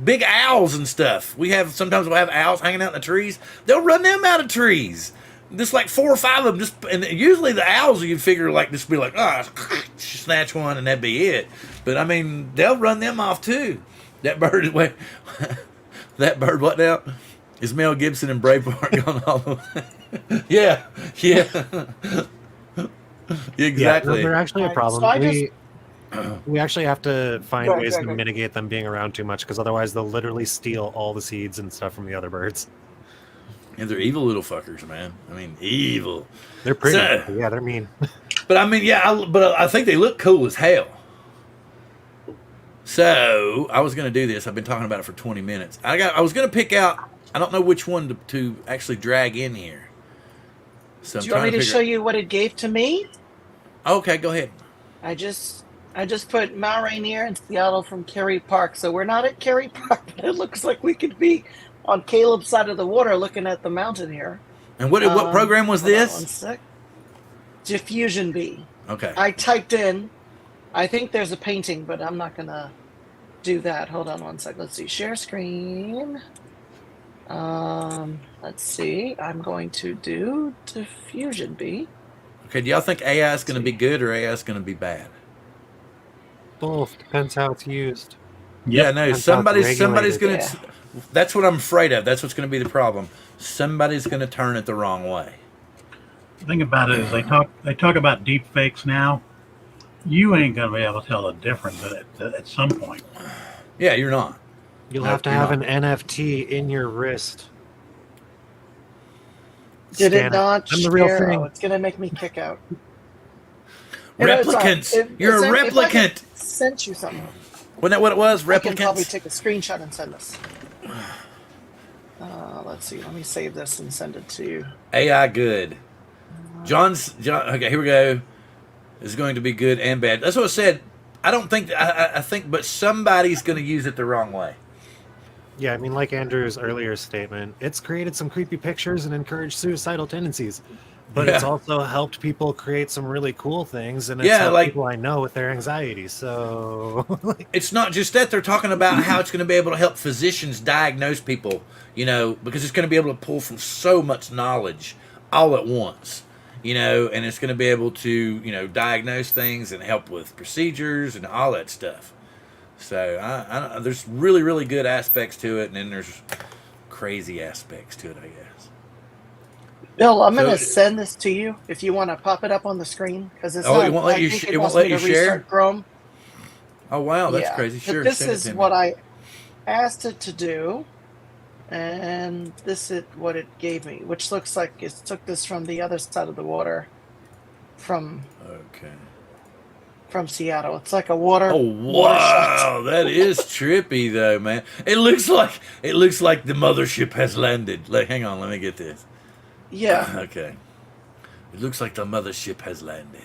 big owls and stuff. Sometimes we'll have owls hanging out in the trees. They'll run them out of trees. Just like 4 or 5 of them, and usually the owls you figure just be like, snatch one and that'd be it. But I mean, they'll run them off too. That bird, what now? Is Mel Gibson and Braveheart gone all the way? Yeah. Exactly. Yeah, they're actually a problem. So we actually have to find Go ways to ahead. mitigate them being around too much, because otherwise they'll literally steal all the seeds and stuff from the other birds. And they're evil little fuckers, man. I mean, evil. They're pretty. So- Yeah, they're mean. But I mean, I think they look cool as hell. So I was going to do this. I've been talking about it for 20 minutes. I was going to pick out. I don't know which one to actually drag in here. So Do you want me to show you what it gave to me? Okay, go ahead. I just put Mount Rainier and Seattle from Kerry Park. So we're not at Kerry Park, but it looks like we could be on Caleb's side of the water looking at the mountain here. And what program was hold on this? one sec. Diffusion B. Okay. I typed in, I think there's a painting, but I'm not going to do that. Hold on one sec. Let's see. Share screen. Let's see. I'm going to do Diffusion B. Okay, do y'all think AI is going to be good or AI is going to be bad? Both. Depends how it's used. Yeah, no, Depends how it's somebody's regulated. going to... That's what I'm afraid of. That's what's going to be the problem. Somebody's going to turn it the wrong way. The thing about it is they talk about deep fakes now. You ain't gonna be able to tell the difference at some point. Yeah, you're not. You'll No, have to you're have not. an NFT in your wrist. Did Scan it not I'm the real share? thing. Oh, it's going to make me kick out. You know, it's all right. Replicants. You're a If I could replicant. send you something. Wasn't that what it was? I can probably Replicants? take a screenshot and send this. Let's see. Let me save this and send it to you. AI good. John. Okay, here we go. It's going to be good and bad. That's what I said. I don't think. I think, but somebody's going to use it the wrong way. Yeah, I mean, like Andrew's earlier statement, it's created some creepy pictures and encouraged suicidal tendencies. but it's also helped people create some really cool things, and it's Yeah, helped like- people I know with their anxiety. So, like, It's not just that. They're talking about how it's going to be able to help physicians diagnose people, you know, because it's going to be able to pull from so much knowledge all at once, you know, and it's going to be able to, you know, diagnose things and help with procedures and all that stuff. So there's really, really good aspects to it, and then there's crazy aspects to it, I guess. Bill, I'm So- going to send this to you if you want to pop it up on the screen because it's Oh, not. it won't let I you think sh- it it won't wants let me you to share? restart Chrome. Oh, wow, that's Yeah, crazy. but Sure, this send it is to me. what I asked it to do, and this is what it gave me, which looks like it took this from the other side of the water, from Okay. Seattle. It's like a water. Oh water shot. wow, that is trippy though, man. It looks like the mothership has landed. Like, hang on, let me get this. Yeah. Okay. It looks like the mothership has landed.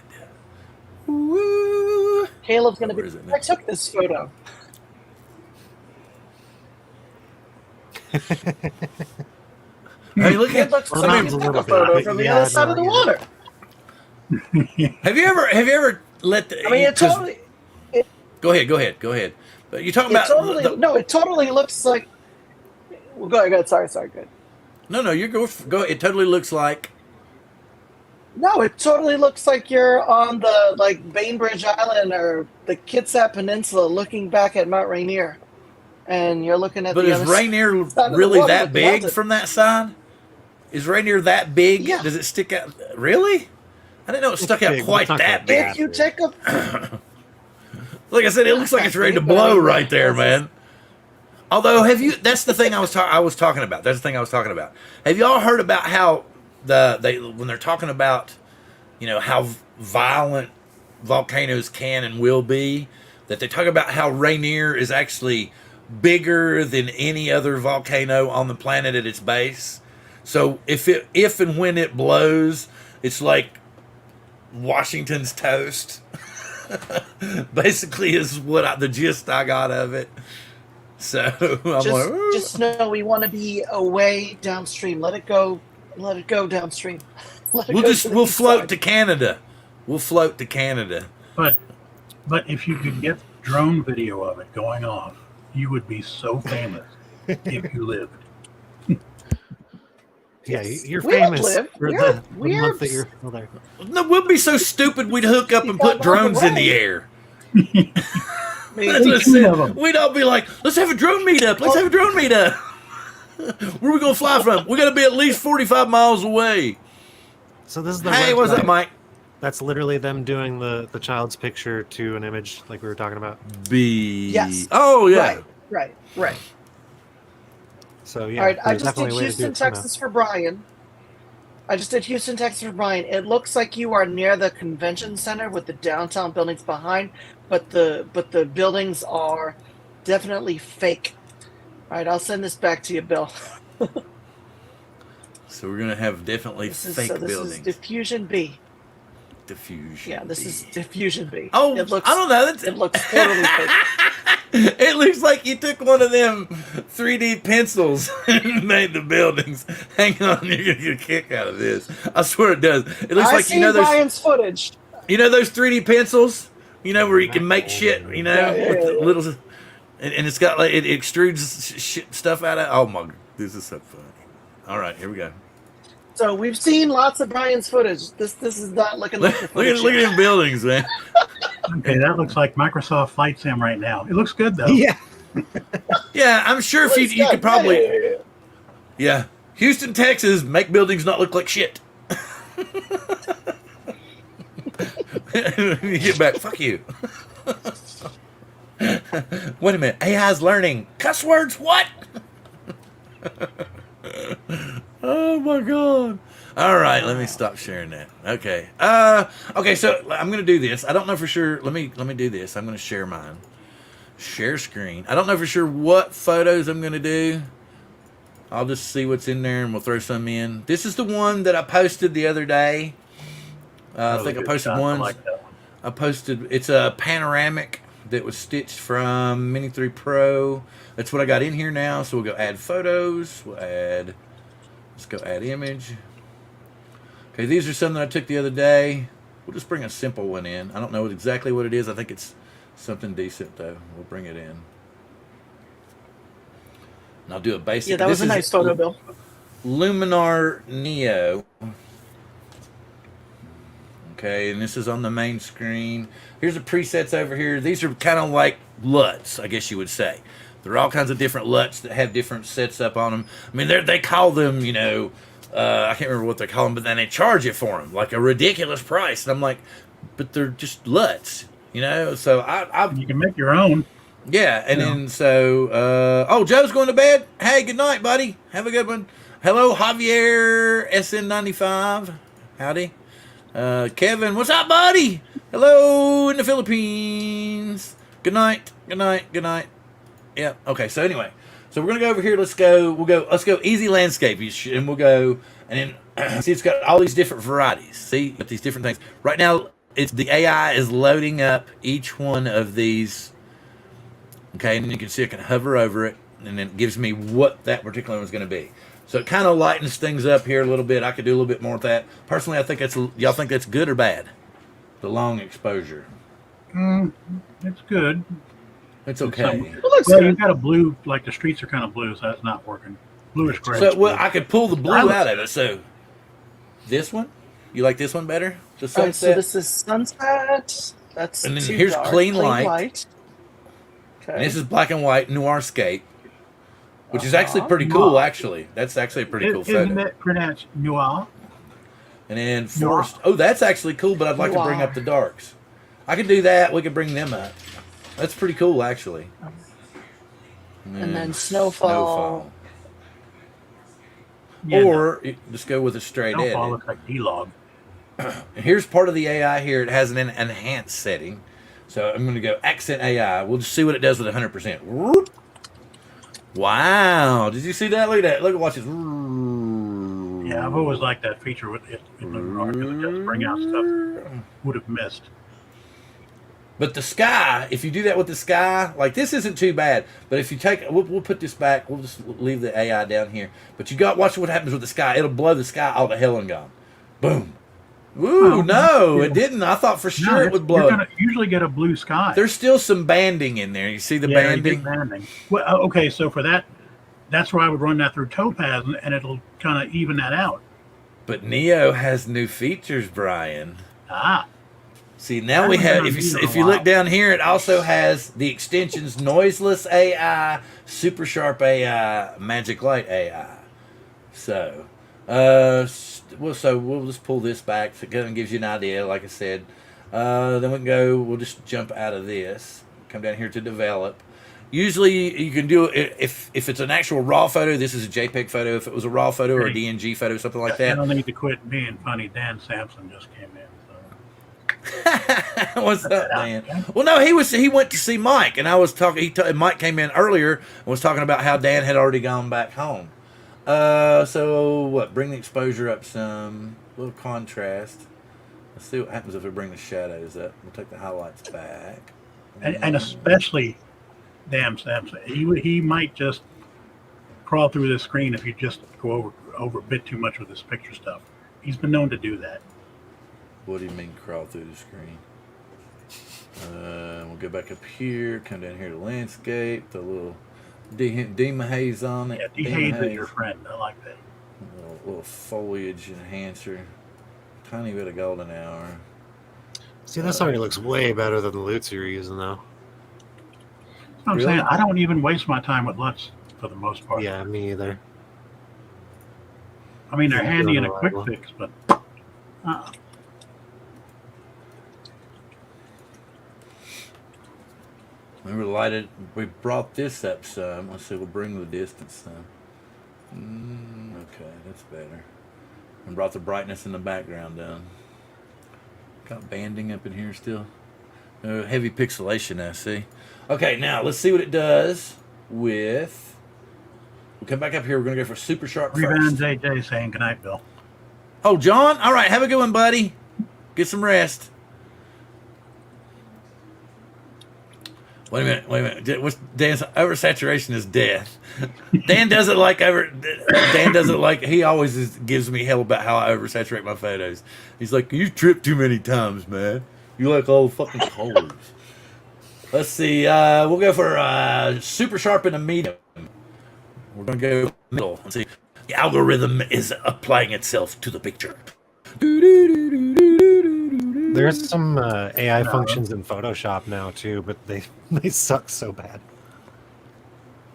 Woo! Caleb's going to Where be. is it I now? took this photo. Hey, look It at. looks Well, like mine's you a took little a photo bit, from the yeah, other side no, of the yeah. water. Have you ever let the? I mean, it 'cause- totally. Go ahead. But you're talking It about totally. the- No, it totally looks like. Well, go ahead. Sorry. Good. no. You go. It totally looks like. No, it totally looks like you're on the Bainbridge Island or the Kitsap Peninsula, looking back at Mount Rainier, and you're looking at But the is other Rainier side of the really water that with the big mountain. from that side? Is Rainier that big? Yeah. Does it stick out? Really? I didn't know it stuck out big, but quite it's not that that big. If you take a Like I said, it looks like it's ready to Big, but I blow mean, right there, that's- man. Although, have you? That's the thing I was talking about. That's the thing I was talking about. Have y'all heard about how when they're talking about, you know, how violent volcanoes can and will be, that they talk about how Rainier is actually bigger than any other volcano on the planet at its base. So if and when it blows, it's like Washington's toast. Basically, is the gist I got of it. So I'm like, "Ooh." just know we want to be away downstream. Let it go downstream. Let it go to the we'll east float side. to Canada. We'll float to Canada. But if you could get drone video of it going off, you would be so famous if you lived. yeah, you're We would famous live. for We're- the we're- month that you're still there. No, we'll be so stupid we'd hook up and put 65 miles drones in the away. air. I mean, That's what I 18 said. of 'em. We'd all be like, let's have a drone meetup. Let's have a drone meetup. Where are we going to fly from? We got to be at least 45 miles away. So this is the Hey, what's website. up, Mike? That's literally them doing the child's picture to an image, like we were talking about. B. Yes. Oh, yeah. Right. So yeah, All right, I there's just did definitely a way to do Houston, it somehow. Texas for Brian. It looks like you are near the convention center with the downtown buildings behind, but the buildings are definitely fake. All right, I'll send this back to you, Bill. So we're going to have definitely This is fake buildings. Diffusion B. Diffusion. Yeah, this B. is Diffusion B. Oh, it looks, I don't know. That's, It looks totally fake. it looks like you took one of them 3D pencils and made the buildings. Hang on, you're gonna get a kick out of this. I swear it does. It looks I've like seen Brian's footage. you know those 3D pencils. You know where you can make shit. You know, Yeah. with the little, and it's got like it extrudes shit stuff out of. Oh my, this is so funny. All right, here we go. So we've seen lots of Brian's footage. This is not looking like the Look footage. at them buildings, man. Okay, that looks like Microsoft Flight Sim right now. It looks good though. Yeah. Yeah, I'm sure if Looks you good. could probably. Yeah. Yeah. Houston, Texas, make buildings not look like shit. You get back, fuck you. Wait a minute, AI's learning. Cuss words, what? Oh my god. All right, let me stop sharing that. Okay. Okay, so I'm gonna do this. I don't know for sure. Let me do this. I'm gonna share mine. Share screen. I don't know for sure what photos I'm gonna do. I'll just see what's in there and we'll throw some in. This is the one that I posted the other day. I Really think I good posted shot. I one. like that one. I posted. It's a panoramic that was stitched from Mini 3 Pro. That's what I got in here now. So we'll go add photos. Let's go add image. Okay, these are some that I took the other day. We'll just bring a simple one in. I don't know exactly what it is. I think it's something decent, though. We'll bring it in. And I'll do a basic. Yeah, that was a nice photo, Bill. Luminar Neo. Okay, and this is on the main screen. Here's the presets over here. These are kind of like LUTs, I guess you would say. There are all kinds of different LUTs that have different sets up on them. I mean, they call them, you know, I can't remember what they call them, but then they charge you for them, like a ridiculous price. And I'm like, but they're just LUTs, you know? So You can make your own. yeah, and then so, oh, Joe's going to bed. Hey, good night, buddy. Have a good one. Hello, Javier SN95. Howdy. Kevin, what's up, buddy? Hello in the Philippines. Good night. Good night. Good night. Yeah. Okay. So anyway, so we're gonna go over here. Let's go easy landscape, and we'll go, and then see, it's got all these different varieties. See, with these different things. Right now, it's the AI is loading up each one of these. Okay, and you can see I can hover over it, and then it gives me what that particular one's going to be. So it kind of lightens things up here a little bit. I could do a little bit more with that. Personally, I think y'all think that's good or bad? The long exposure. It's good. It's okay. It looks Well, good. you've got a blue, like the streets are kind of blue, so that's not working. Bluish gray. So well, I could pull the blue out of it. So this one, you like this one better? The All right, so sunset. this is sunset. That's And then too here's dark. clean light. Okay. And this is black and white noir scape, which is actually pretty cool. Actually, that's actually a pretty cool Isn't photo. it pronounced noir? And then forest. Oh, that's actually cool, but I'd like to bring up the darks. I could do that. We could bring them up. That's pretty cool, actually. And then snowfall. Yeah, Or just go with a straight snowfall edit. looks like D-log. And here's part of the AI here. It has an enhanced setting. So I'm going to go accent AI. We'll just see what it does with 100%. Whoop. Wow. Did you see that? Look at that. Look, watch this. Yeah, I've always liked that feature with it. It does bring out stuff would have missed. But the sky, if you do that with the sky, like this isn't too bad. But if you take, we'll put this back. We'll just leave the AI down here. But watch what happens with the sky. It'll blow the sky all to hell and gone. Boom. Ooh, no, it didn't. I thought for sure it would blow. You're gonna usually get a blue sky. There's still some banding in there. You see the banding? banding. Well, okay, so for that, that's where I would run that through Topaz, and it'll kind of even that out. But Neo has new features, Brian. Ah, See, now we have, if you look down here, it also has the extensions Noiseless AI, Super Sharp AI, Magic Light AI. So, we'll just pull this back so it kind of gives you an idea, like I said. Then we can we'll just jump out of this, come down here to develop. Usually you can do it, if it's an actual raw photo, this is a JPEG photo. If it was a raw photo or a DNG photo, something like I that. don't need to quit being funny. Dan Sampson just came in. What's up, Dan? Well, no, he went to see Mike, and I was talking. Mike came in earlier and was talking about how Dan had already gone back home. So what? Bring the exposure up some, a little contrast. Let's see what happens if we bring the shadows up. We'll take the highlights back, And especially Dan Sampson, he might just crawl through the screen if you just go over a bit too much with this picture stuff. He's been known to do that. What do you mean crawl through the screen? We'll go back up here, come down here to landscape, the little demahaze on it. Yeah, dehaze is your friend. I like that. Little foliage enhancer, tiny bit of golden hour. See, this already looks way better than the loots you're using, though. That's what I'm saying. I don't even waste my time with LUTs for the most part. Yeah, me either. I mean, they're Yeah, handy in a doing quick a lot. fix, but We brought this up some. Let's see, we'll bring the distance some. Okay, that's better. And brought the brightness in the background down. Got banding up in here still. Heavy pixelation, I see. Okay, now let's see what it does with. We'll come back up here. We're going to go for super sharp Rebound first. JJ saying goodnight, Bill. Oh, John? All right, have a good one, buddy. Get some rest. Wait a minute. Wait a minute. What's Dan's oversaturation is death. Dan doesn't like over. Dan doesn't like. He always gives me hell about how I oversaturate my photos. He's like, "You tripped too many times, man. You like all the fucking colors." Let's see. We'll go for super sharp and a medium. We're gonna go middle. Let's see. The algorithm is applying itself to the picture. There's some AI functions in Photoshop now too, but they suck so bad.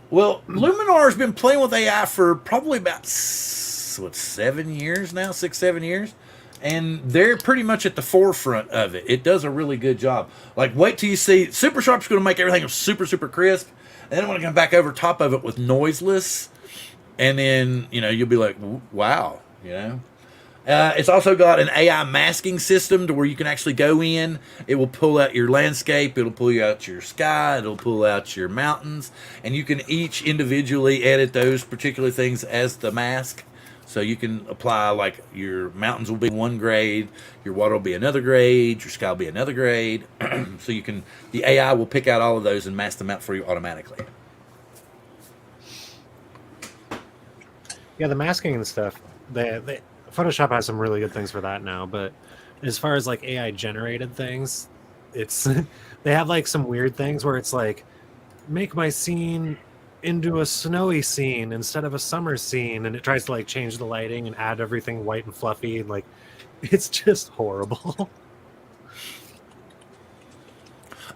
Well, Luminar's been playing with AI for probably about 7 years now, 6-7 years, and they're pretty much at the forefront of it. It does a really good job. Like, wait till you see Super Sharp's going to make everything super crisp, and then I'm going to come back over top of it with noiseless, and then you'll be like, wow, It's also got an AI masking system to where you can actually go in. It will pull out your landscape. It'll pull out your sky. It'll pull out your mountains. And you can each individually edit those particular things as the mask. So you can apply, like, your mountains will be one grade, your water will be another grade, your sky will be another grade. So the AI will pick out all of those and mask them out for you automatically. Yeah, the masking and stuff. Photoshop has some really good things for that now, but as far as like AI generated things, it's they have like some weird things where it's like, make my scene into a snowy scene instead of a summer scene, and it tries to like change the lighting and add everything white and fluffy, and like it's just horrible.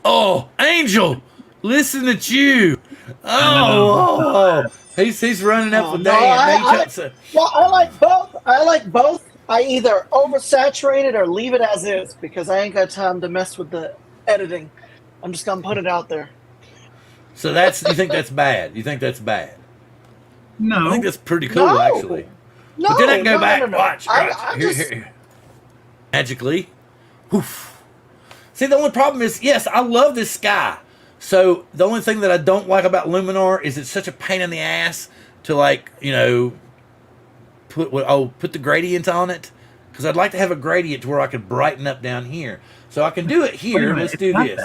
Oh, Angel, listen at you. Oh. He's running up with Dan. I like both. I like both. I either oversaturate it or leave it as is because I ain't got time to mess with the editing. I'm just gonna put it out there. So you think that's bad? You think that's bad? No. I think that's pretty cool, actually. No, but then I can go back. No. Watch. Here. Magically. Oof. See, the only problem is, yes, I love this sky. So the only thing that I don't like about Luminar is it's such a pain in the ass to put the gradient on it, because I'd like to have a gradient to where I could brighten up down here. So I can do it here. Let's do this.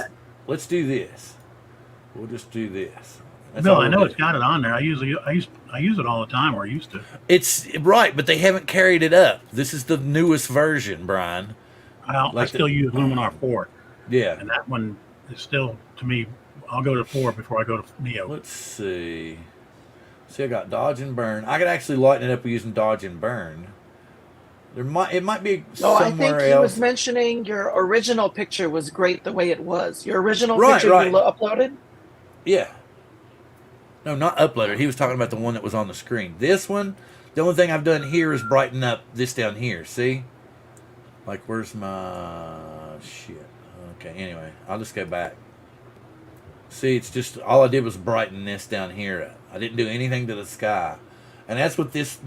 Let's do this. We'll just do this. Bill, I know it's got it on there. I use it all the time, or I used to. It's right, but they haven't carried it up. This is the newest version, Brian. I still use Luminar 4. Yeah. And that one is still, to me, I'll go to 4 before I go to Neo. Let's see. See, I got dodge and burn. I could actually lighten it up using dodge and burn. It might be somewhere else. I think he was mentioning your original picture was great the way it was. Your original picture you uploaded? Yeah. No, not uploaded. He was talking about the one that was on the screen. This one, the only thing I've done here is brighten up this down here. See? Like, where's my shit? Okay, anyway, I'll just go back. See, it's just, all I did was brighten this down here up. I didn't do anything to the sky. And that's what this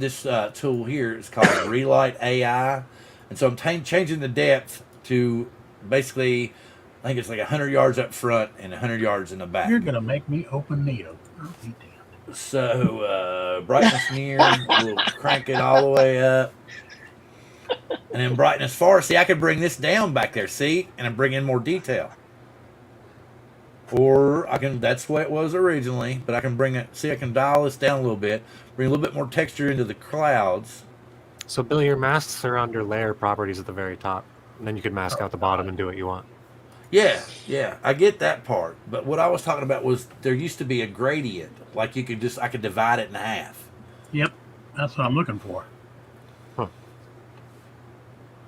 tool here is called, Relight AI. And so I'm changing the depth to basically, I think it's like 100 yards up front and 100 yards in the back. You're going to make me open Neo. Oh, be damned. So brightness near, we'll crank it all the way up. And then brightness far. See, I could bring this down back there, see? And I bring in more detail. Or I can, that's the way it was originally, but I can bring it, see, I can dial this down a little bit, bring a little bit more texture into the clouds. So, Bill, your masks are under layer properties at the very top, and then you can mask out the bottom and do what you want. Yeah, I get that part. But what I was talking about was there used to be a gradient. Like I could divide it in half. Yep, that's what I'm looking for.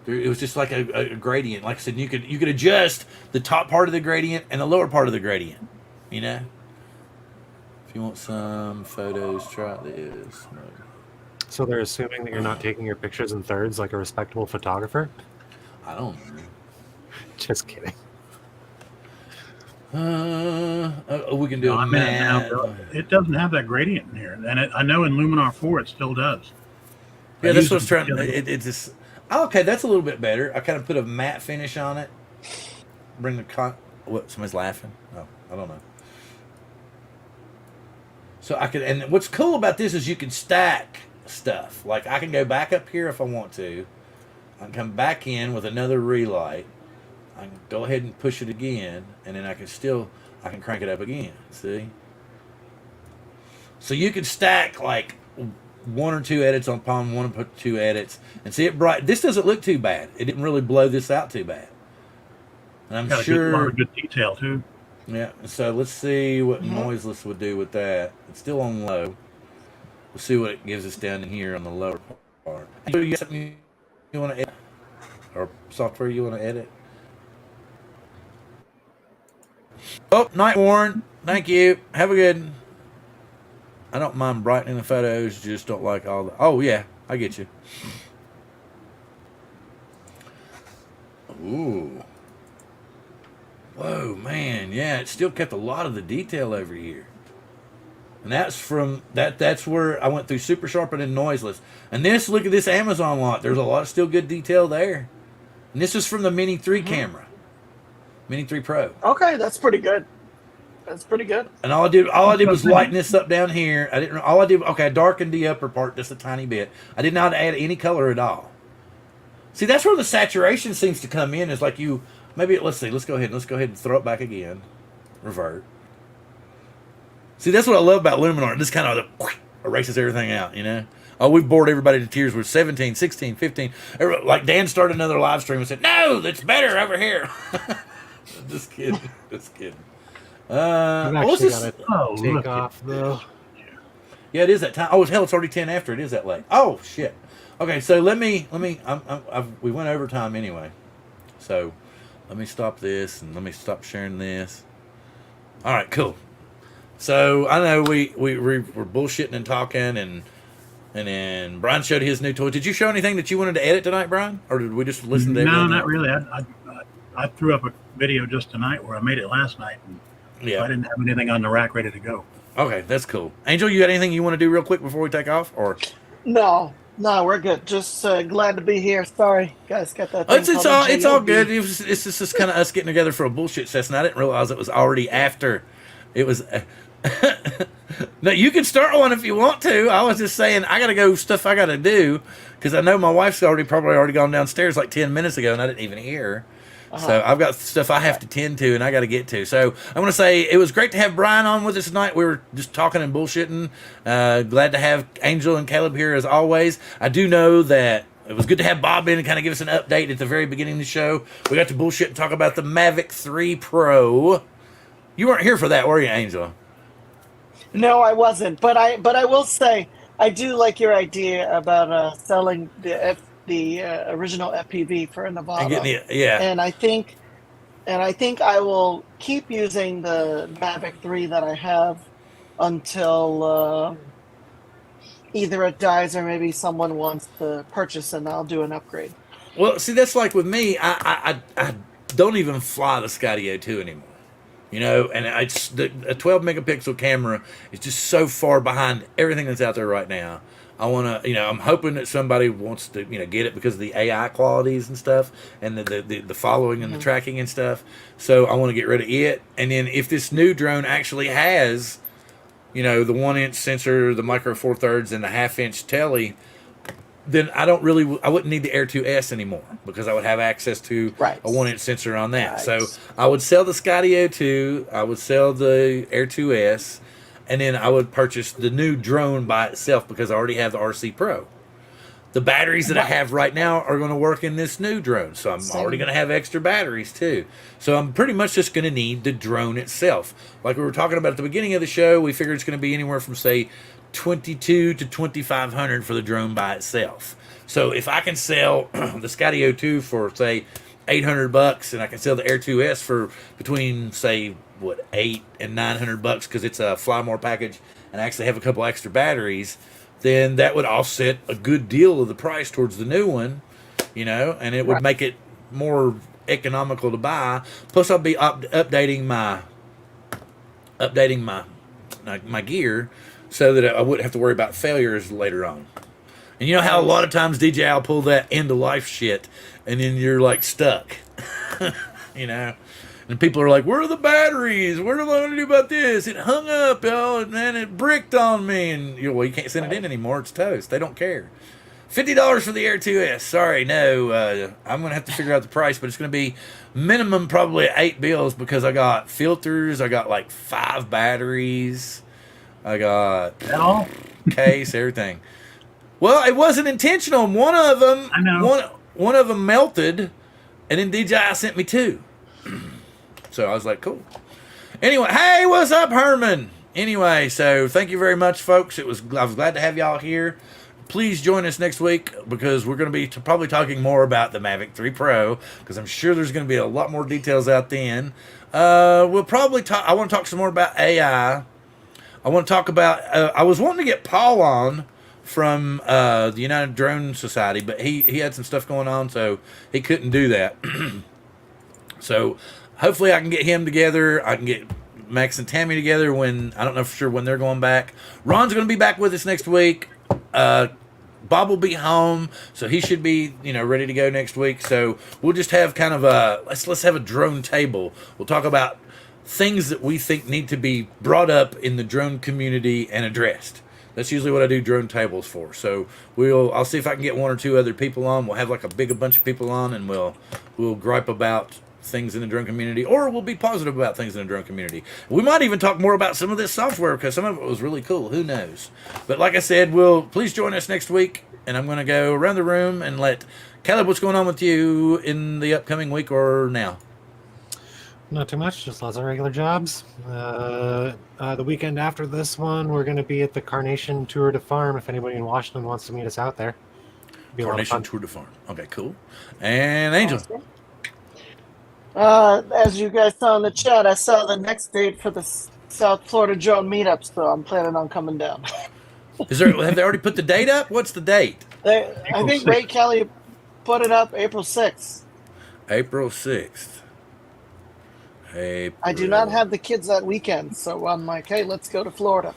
It was just like a gradient. Like I said, you could adjust the top part of the gradient and the lower part of the gradient. You know? If you want some photos, try this. So they're assuming that you're not taking your pictures in thirds like a respectable photographer? I don't know. Just kidding. We can do a now, it doesn't have that gradient in here. And I know in Luminar 4 it still does. Yeah, that's what I was trying to... It just... Okay, that's a little bit better. I kind of put a matte finish on it. Bring the what? Somebody's laughing? Oh, I don't know. So I could, and what's cool about this is you can stack stuff. Like I can go back up here if I want to. I can come back in with another relight. I can go ahead and push it again, and then I I can crank it up again. See? So you could stack like one or two edits upon one or two edits, and see it bright. This doesn't look too bad. It didn't really blow this out too bad. And I'm Got sure. a lot of good detail too. Yeah. So let's see what noiseless would do with that. It's still on low. We'll see what it gives us down here on the lower part. So you got something you want to edit, or software you want to edit? Oh, night worn. Thank you. Have a good. I don't mind brightening the photos. Just don't like all the. Oh yeah, I get you. Ooh. Whoa, man. Yeah, it still kept a lot of the detail over here. And that's from that's where I went through super sharpen and noiseless. And this, look at this Amazon lot. There's a lot of still good detail there. And this is from the Mini 3 camera. Mini 3 Pro. Okay, that's pretty good. That's pretty good. And all I did was lighten this up down here. I darkened the upper part just a tiny bit. I did not add any color at all. See, that's where the saturation seems to come in. Is like let's go ahead and throw it back again. Revert. See, that's what I love about Luminar. This kind of erases everything out, you know? Oh, we've bored everybody to tears with 17, 16, 15. Like Dan started another live stream and said, no, that's better over here. Just kidding. I've What's actually this? got to take off, though. Yeah, it is that time. Oh, hell, it's already 10 after. It is that late. Oh, shit. Okay, so we went over time anyway. So let me stop this and let me stop sharing this. All right, cool. So I know we're bullshitting and talking, and then Brian showed his new toy. Did you show anything that you wanted to edit tonight, Brian, or did we just listen to everything? No, not really. I threw up a video just tonight where I made it last night. And I didn't have anything on the rack ready to go. Okay, that's cool. Angel, you got anything you want to do real quick before we take off, or? No, we're good. Just glad to be here. Sorry, guys, got that. It's all good. It's just kind of us getting together for a bullshit session. I didn't realize it was already after. It was. No, you can start one if you want to. I was just saying I got to go stuff I got to do because I know my wife's probably already gone downstairs like 10 minutes ago and I didn't even hear her. So I've got stuff I have to tend to and I got to get to. So I want to say it was great to have Brian on with us tonight. We were just talking and bullshitting. Glad to have Angel and Caleb here as always. I do know that it was good to have Bob in and kind of give us an update at the very beginning of the show. We got to bullshit and talk about the Mavic 3 Pro. You weren't here for that, were you, Angel? No, I wasn't. But I will say I do like your idea about selling the original FPV for a Nevada. And I think I will keep using the Mavic 3 that I have until either it dies or maybe someone wants to purchase and I'll do an upgrade. Well, see, that's like with me. I don't even fly the Skydio 2 anymore. You know, and a 12 megapixel camera is just so far behind everything that's out there right now. I want to, I'm hoping that somebody wants to, get it because of the AI qualities and stuff and the following and the tracking and stuff. So I want to get rid of it. And then if this new drone actually has, the 1-inch sensor, the micro four thirds, and the 1/2-inch telly, then I wouldn't need the Air 2S anymore because I would have access to a 1-inch sensor on that. Right. So I would sell the Skydio 2, I would sell the Air 2S, and then I would purchase the new drone by itself because I already have the RC Pro. The batteries that I have right now are going to work in this new drone, so I'm already going to have extra batteries too. So I'm pretty much just going to need the drone itself. Like we were talking about at the beginning of the show, we figured it's going to be anywhere from, say, $2,200 to $2,500 for the drone by itself. So if I can sell the Skydio 2 for, say, $800, and I can sell the Air 2S for between, say, $800 and $900 because it's a Fly More package, and I actually have a couple extra batteries, then that would offset a good deal of the price towards the new one, and it would make it more economical to buy. Plus, I'll be updating my gear so that I wouldn't have to worry about failures later on. And you know how a lot of times DJI will pull that end of life shit, and then you're like stuck, And people are like, "Where are the batteries? What am I going to do about this? It hung up, and then it bricked on me." And you can't send it in anymore. It's toast. They don't care. $50 for the Air 2S. Sorry, no. I'm going to have to figure out the price, but it's going to be minimum probably 8 bills because I got filters. I got like 5 batteries. I got That all? case, everything. Well, it wasn't intentional. One of them, I know. one of them melted, and then DJI sent me 2. So I was like, cool. Anyway, hey, what's up, Herman? Anyway, so thank you very much, folks. I was glad to have y'all here. Please join us next week because we're going to be probably talking more about the Mavic 3 Pro because I'm sure there's going to be a lot more details out then. We'll probably talk. I want to talk some more about AI. I want to talk about. I was wanting to get Paul on from the United Drone Society, but he had some stuff going on, so he couldn't do that. So hopefully I can get him together. I can get Max and Tammy together when, I don't know for sure when they're going back. Ron's going to be back with us next week. Bob will be home, so he should be, ready to go next week. So we'll just have kind of let's have a drone table. We'll talk about things that we think need to be brought up in the drone community and addressed. That's usually what I do drone tables for. So I'll see if I can get 1 or 2 other people on. We'll have like a bunch of people on, and we'll gripe about things in the drone community, or we'll be positive about things in the drone community. We might even talk more about some of this software because some of it was really cool. Who knows? But like I said, please join us next week, and I'm going to go around the room and let Caleb, what's going on with you in the upcoming week or now? Not too much, just lots of regular jobs. The weekend after this one, we're going to be at the Carnation Tour de Farm if anybody in Washington wants to meet us out there. Be Carnation Tour de Farm. Okay, cool. And Angel. Awesome. As you guys saw in the chat, I saw the next date for the South Florida drone meetup, so I'm planning on coming down. Have they already put the date up? What's the date? I think 6th. Ray Kelly put it up April 6th. April 6th. I do not have the kids that weekend, so I'm like, hey, let's go to Florida.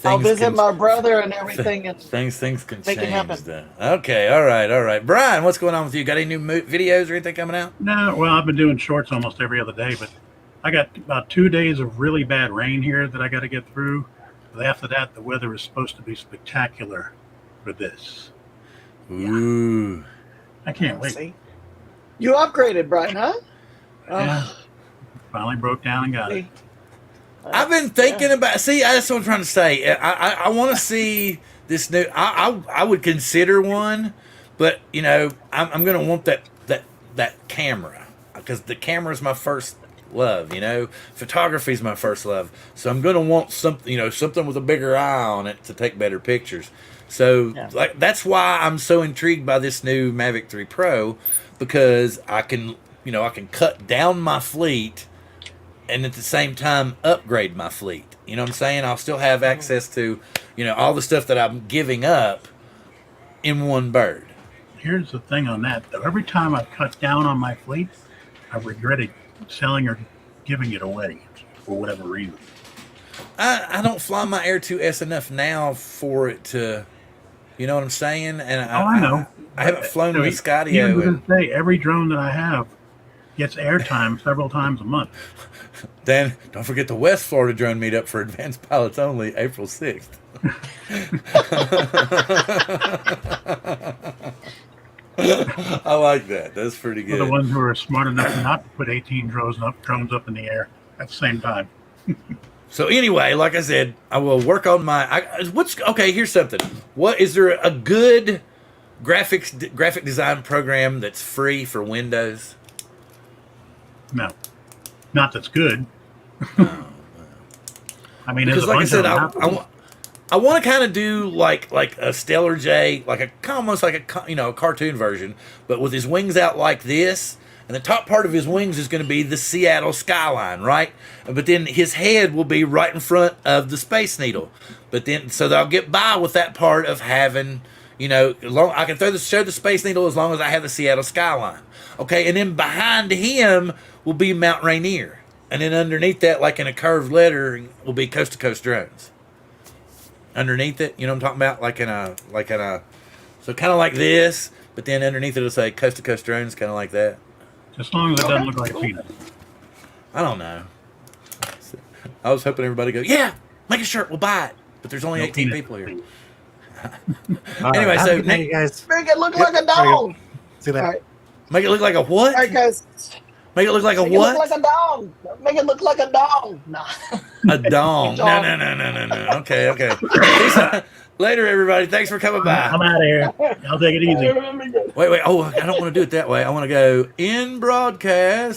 I'll visit my brother and everything, and things can make it happen. change. Okay, all right. Brian, what's going on with you? Got any new videos or anything coming out? No, well, I've been doing shorts almost every other day, but I got about 2 days of really bad rain here that I got to get through. But after that, the weather is supposed to be spectacular for this. Ooh. I can't wait. See? You upgraded, Brian, huh? Yeah. Finally broke down and got it. I've been thinking about. See, that's what I'm trying to say. I want to see this new. I would consider one, but I'm going to want that camera because the camera is my first love. Photography is my first love. So I'm going to want something. Something with a bigger eye on it to take better pictures. So that's why I'm so intrigued by this new Mavic 3 Pro because I can cut down my fleet. And at the same time, upgrade my fleet. You know what I'm saying? I'll still have access to, all the stuff that I'm giving up in one bird. Here's the thing on that, though. Every time I've cut down on my fleet, I've regretted selling or giving it away for whatever reason. I don't fly my Air 2S enough now for it to, you know what I'm saying? And I know. I haven't flown the Skydio. Even to this day, every drone that I have gets airtime several times a month. Then don't forget the West Florida drone meetup for advanced pilots only, April 6th. I like that. That's pretty good. For the ones who are smart enough not to put 18 drones up in the air at the same time. So anyway, like I said, I will work on okay, here's something. What is there a good graphic design program that's free for Windows? No. Not that's good. I mean, because there's a like I bunch said, of them. I want to kind of do like a Stellar J, almost like a cartoon version, but with his wings out like this, and the top part of his wings is going to be the Seattle skyline, right? But then his head will be right in front of the Space Needle. But then, so that I'll get by with that part of having, I can show the Space Needle as long as I have the Seattle skyline. Okay, and then behind him will be Mount Rainier. And then underneath that, like in a curved letter, will be Coast to Coast Drones. Underneath it, you know what I'm talking about? So kind of like this, but then underneath it'll say Coast to Coast Drones, kind of like that. As long as it doesn't look like a peanut. I don't know. I was hoping everybody would go, yeah, make a shirt, we'll buy it. But there's only 18 people here. All right, Anyway, have so a good night, Nick- you guys. Make it look Yep. like a dog. See you later. All right, make it look like a what? all right, guys. Make it look like a Make it look what? like a dog. Make it look like a dog. Nah. A dong. No, no, no, no, no, no. Okay, okay. Peace out. Later, everybody. Thanks for coming by. I'm out of here. I'll take it easy. Wait. Oh, I don't want to do it that way. I want to go in broadcast.